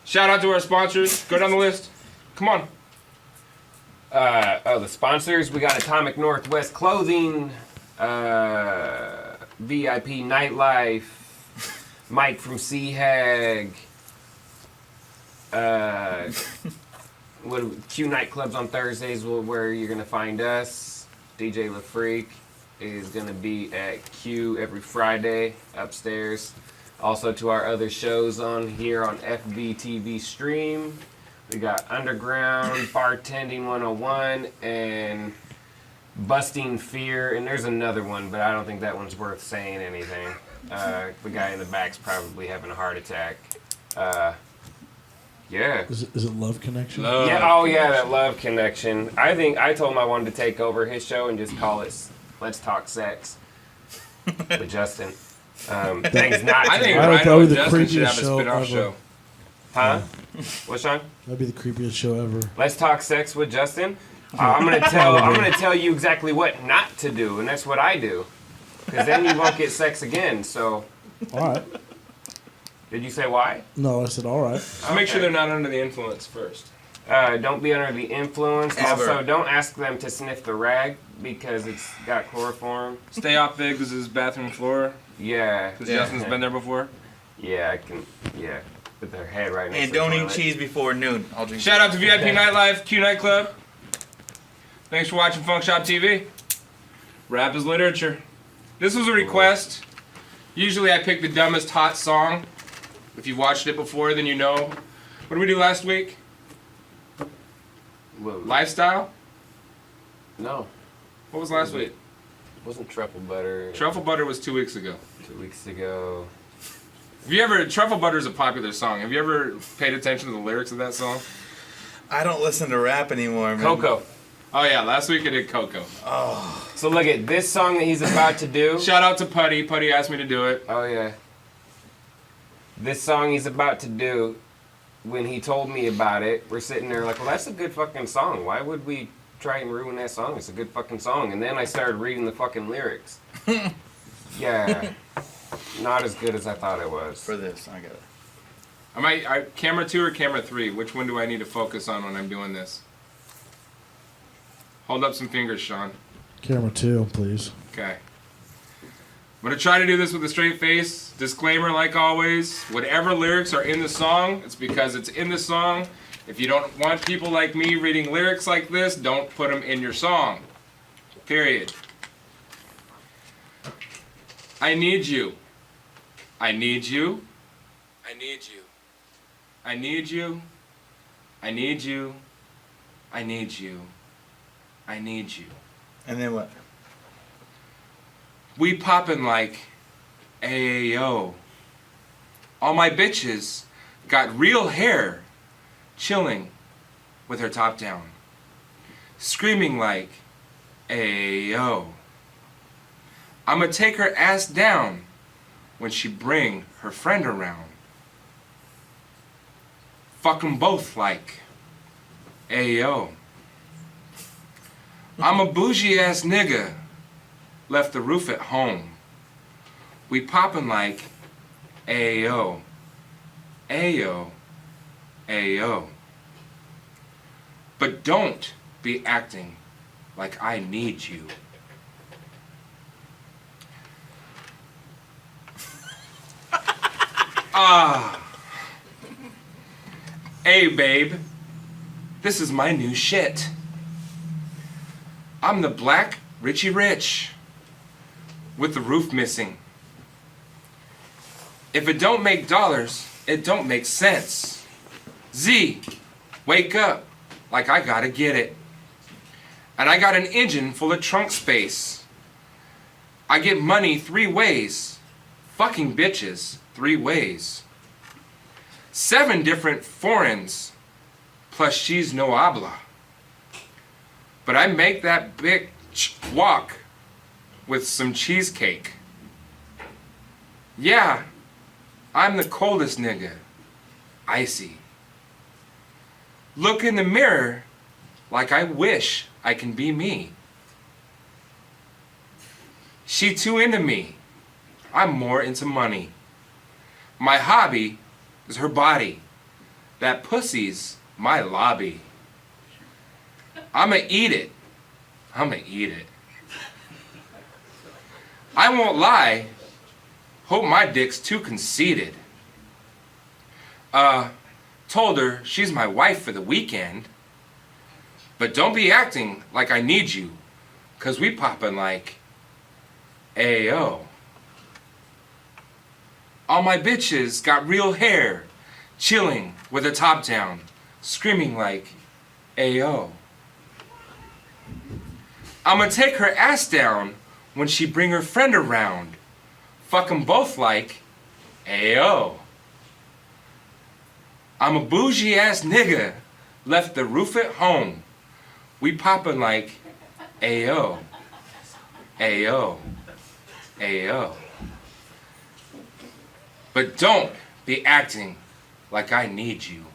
Shout out to our sponsors. Go down the list. Come on. The sponsors, we got Atomic Northwest Clothing, VIP Nightlife, Mike from C-Hag, Q Nightclubs on Thursdays where you're going to find us. DJ LaFreak is going to be at Q every Friday upstairs. Also to our other shows on here on FBTV Stream. We got Underground, Bartending 101, and Busting Fear, and there's another one, but I don't think that one's worth saying anything. The guy in the back's probably having a heart attack. Yeah. Is it Love Connection? Yeah. Oh yeah, that Love Connection. I told him I wanted to take over his show and just call it Let's Talk Sex with Justin. Things not. I think I would Rhino probably and the Justin should creepiest have a show spin-off ever. show. Huh? What, Sean? That'd be the creepiest show ever. Let's Talk Sex with Justin. I'm gonna tell you exactly what not to do, and that's what I do. Because then you won't get sex again. So. All right. Did you say why? No, I said all right. Just make sure they're not under the influence first. Don't be under the influence. Ever. Also, don't ask them to sniff the rag because it's got chloroform. Stay off Biggs' bathroom floor. Yeah. Because Justin's been there before. Yeah, I can. Yeah. With their head right next And to the don't eat toilet. cheese before noon. I'll drink. Shout out to VIP Nightlife, Q Nightclub. Thanks for watching FunkShop TV. Rap is literature. This was a request. Usually I pick the dumbest hot song. If you've watched it before, then you know. What did we do last week? Lifestyle? No. What was last week? It wasn't truffle butter. Truffle butter was 2 weeks ago. 2 weeks ago. Have you ever? Truffle butter is a popular song. Have you ever paid attention to the lyrics of that song? I don't listen to rap anymore, man. Coco. Oh yeah, last week I did Coco. Oh. So look at this song that he's about to do. Shout out to Putty. Putty asked me to do it. Oh yeah. This song he's about to do, when he told me about it, we're sitting there like, well, that's a good fucking song. Why would we try and ruin that song? It's a good fucking song. And then I started reading the fucking lyrics. Yeah. Not as good as I thought it was. For this, I got it. Am I camera 2 or camera 3? Which one do I need to focus on when I'm doing this? Hold up some fingers, Sean. Camera 2, please. Okay. I'm going to try to do this with a straight face. Disclaimer, like always, whatever lyrics are in the song, it's because it's in the song. If you don't want people like me reading lyrics like this, don't put them in your song. Period. I need you. I need you. I need you. I need you. I need you. I need you. I need you. And then what? We poppin' like ayo. All my bitches got real hair, chilling with her top down, screaming like ayo. I'ma take her ass down when she bring her friend around. Fuck 'em both like ayo. I'm a bougie ass nigga, left the roof at home. We poppin' like ayo, ayo, ayo. But don't be acting like I need you. Hey babe, this is my new shit. I'm the black Richie Rich with the roof missing. If it don't make dollars, it don't make sense. Z, wake up, like I gotta get it. And I got an engine full of trunk space. I get money 3 ways, fucking bitches 3 ways. 7 different foreigns, plus she's no habla. But I make that bitch walk with some cheesecake. Yeah, I'm the coldest nigga, icy. Look in the mirror like I wish I can be me. She too into me, I'm more into money. My hobby is her body, that pussy's my lobby. I'ma eat it, I'ma eat it. I won't lie, hope my dick's too conceited. Told her she's my wife for the weekend. But don't be acting like I need you, 'cause we poppin' like ayo. All my bitches got real hair, chilling with her top down, screaming like ayo. I'ma take her ass down when she bring her friend around. Fuck 'em both like ayo. I'm a bougie ass nigga, left the roof at home. We poppin' like ayo, ayo, ayo. But don't be acting like I need you.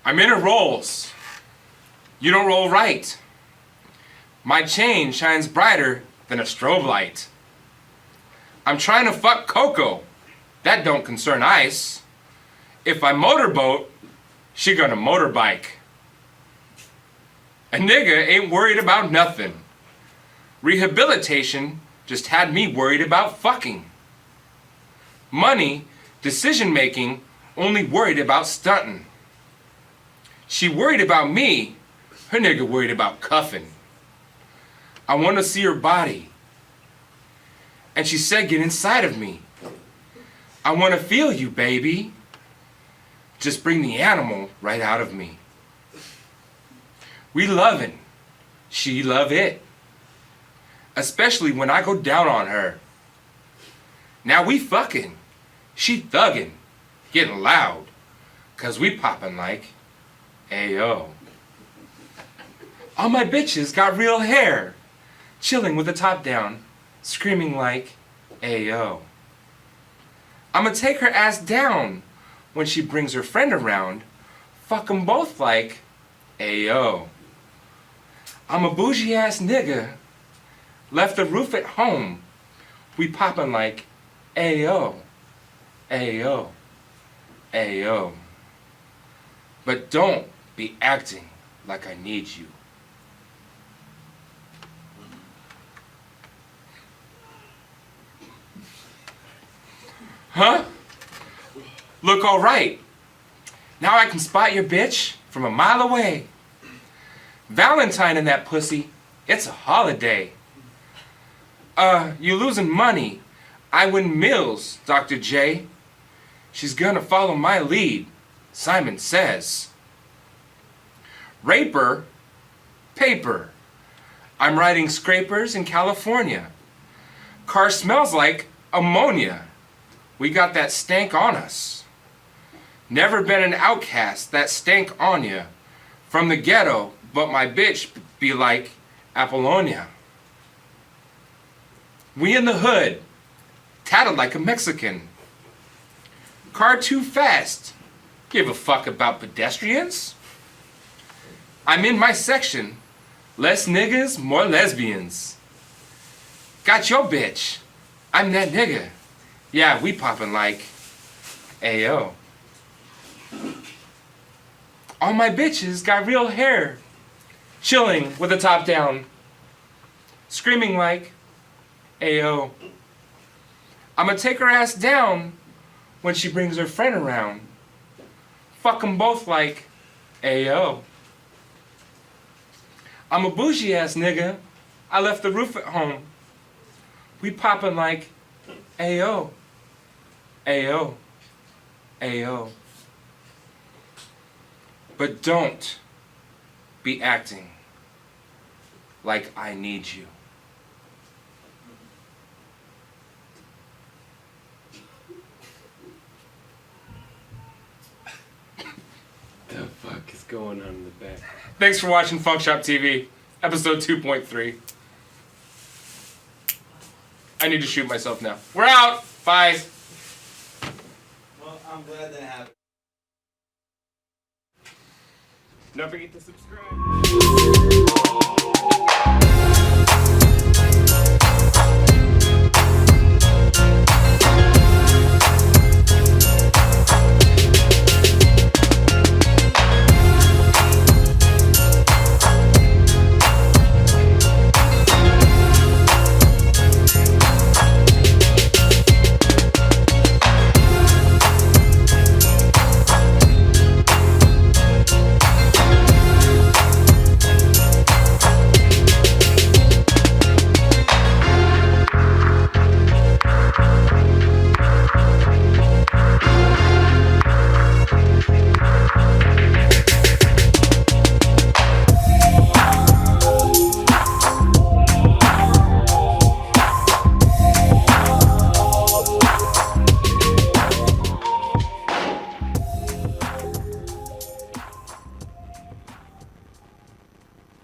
I'm in a Rolls. You don't roll right. My chain shines brighter than a strobe light. I'm trying to fuck Coco. That don't concern ice. If I motorboat, she gonna motorbike. A nigga ain't worried about nothing. Rehabilitation just had me worried about fucking. Money, decision making, only worried about stunting. She worried about me, her nigga worried about cuffing. I wanna see her body. And she said, get inside of me. I wanna feel you, baby. Just bring the animal right out of me. We lovin', she love it. Especially when I go down on her. Now we fucking, she thuggin', getting loud. 'Cause we poppin' like ayo. All my bitches got real hair, chilling with the top down, screaming like ayo. I'ma take her ass down when she brings her friend around. Fuck 'em both like ayo. I'm a bougie ass nigga, left the roof at home. We poppin' like ayo, ayo, ayo. But don't be acting like I need you. Huh? Look alright. Now I can spot your bitch from a mile away. Valentine and that pussy, it's a holiday. You losing money. I win meals, Dr. J. She's gonna follow my lead, Simon says. Raper, paper. I'm riding scrapers in California. Car smells like ammonia. We got that stank on us. Never been an outcast, that stank on ya. From the ghetto, but my bitch be like Apollonia. We in the hood, tatted like a Mexican. Car too fast, give a fuck about pedestrians? I'm in my section, less niggas, more lesbians. Got your bitch, I'm that nigga. Yeah, we poppin' like Ayo. All my bitches got real hair, chilling with the top down, screaming like Ayo. I'ma take her ass down when she brings her friend around. Fuck 'em both like Ayo. I'm a bougie ass nigga, I left the roof at home. We poppin' like Ayo. Ayo. Ayo. But don't be acting like I need you. The fuck is going on in the back? Thanks for watching FunkShop TV, episode 2.3. I need to shoot myself now. We're out! Bye! Well, I'm glad that happened. Don't forget to subscribe.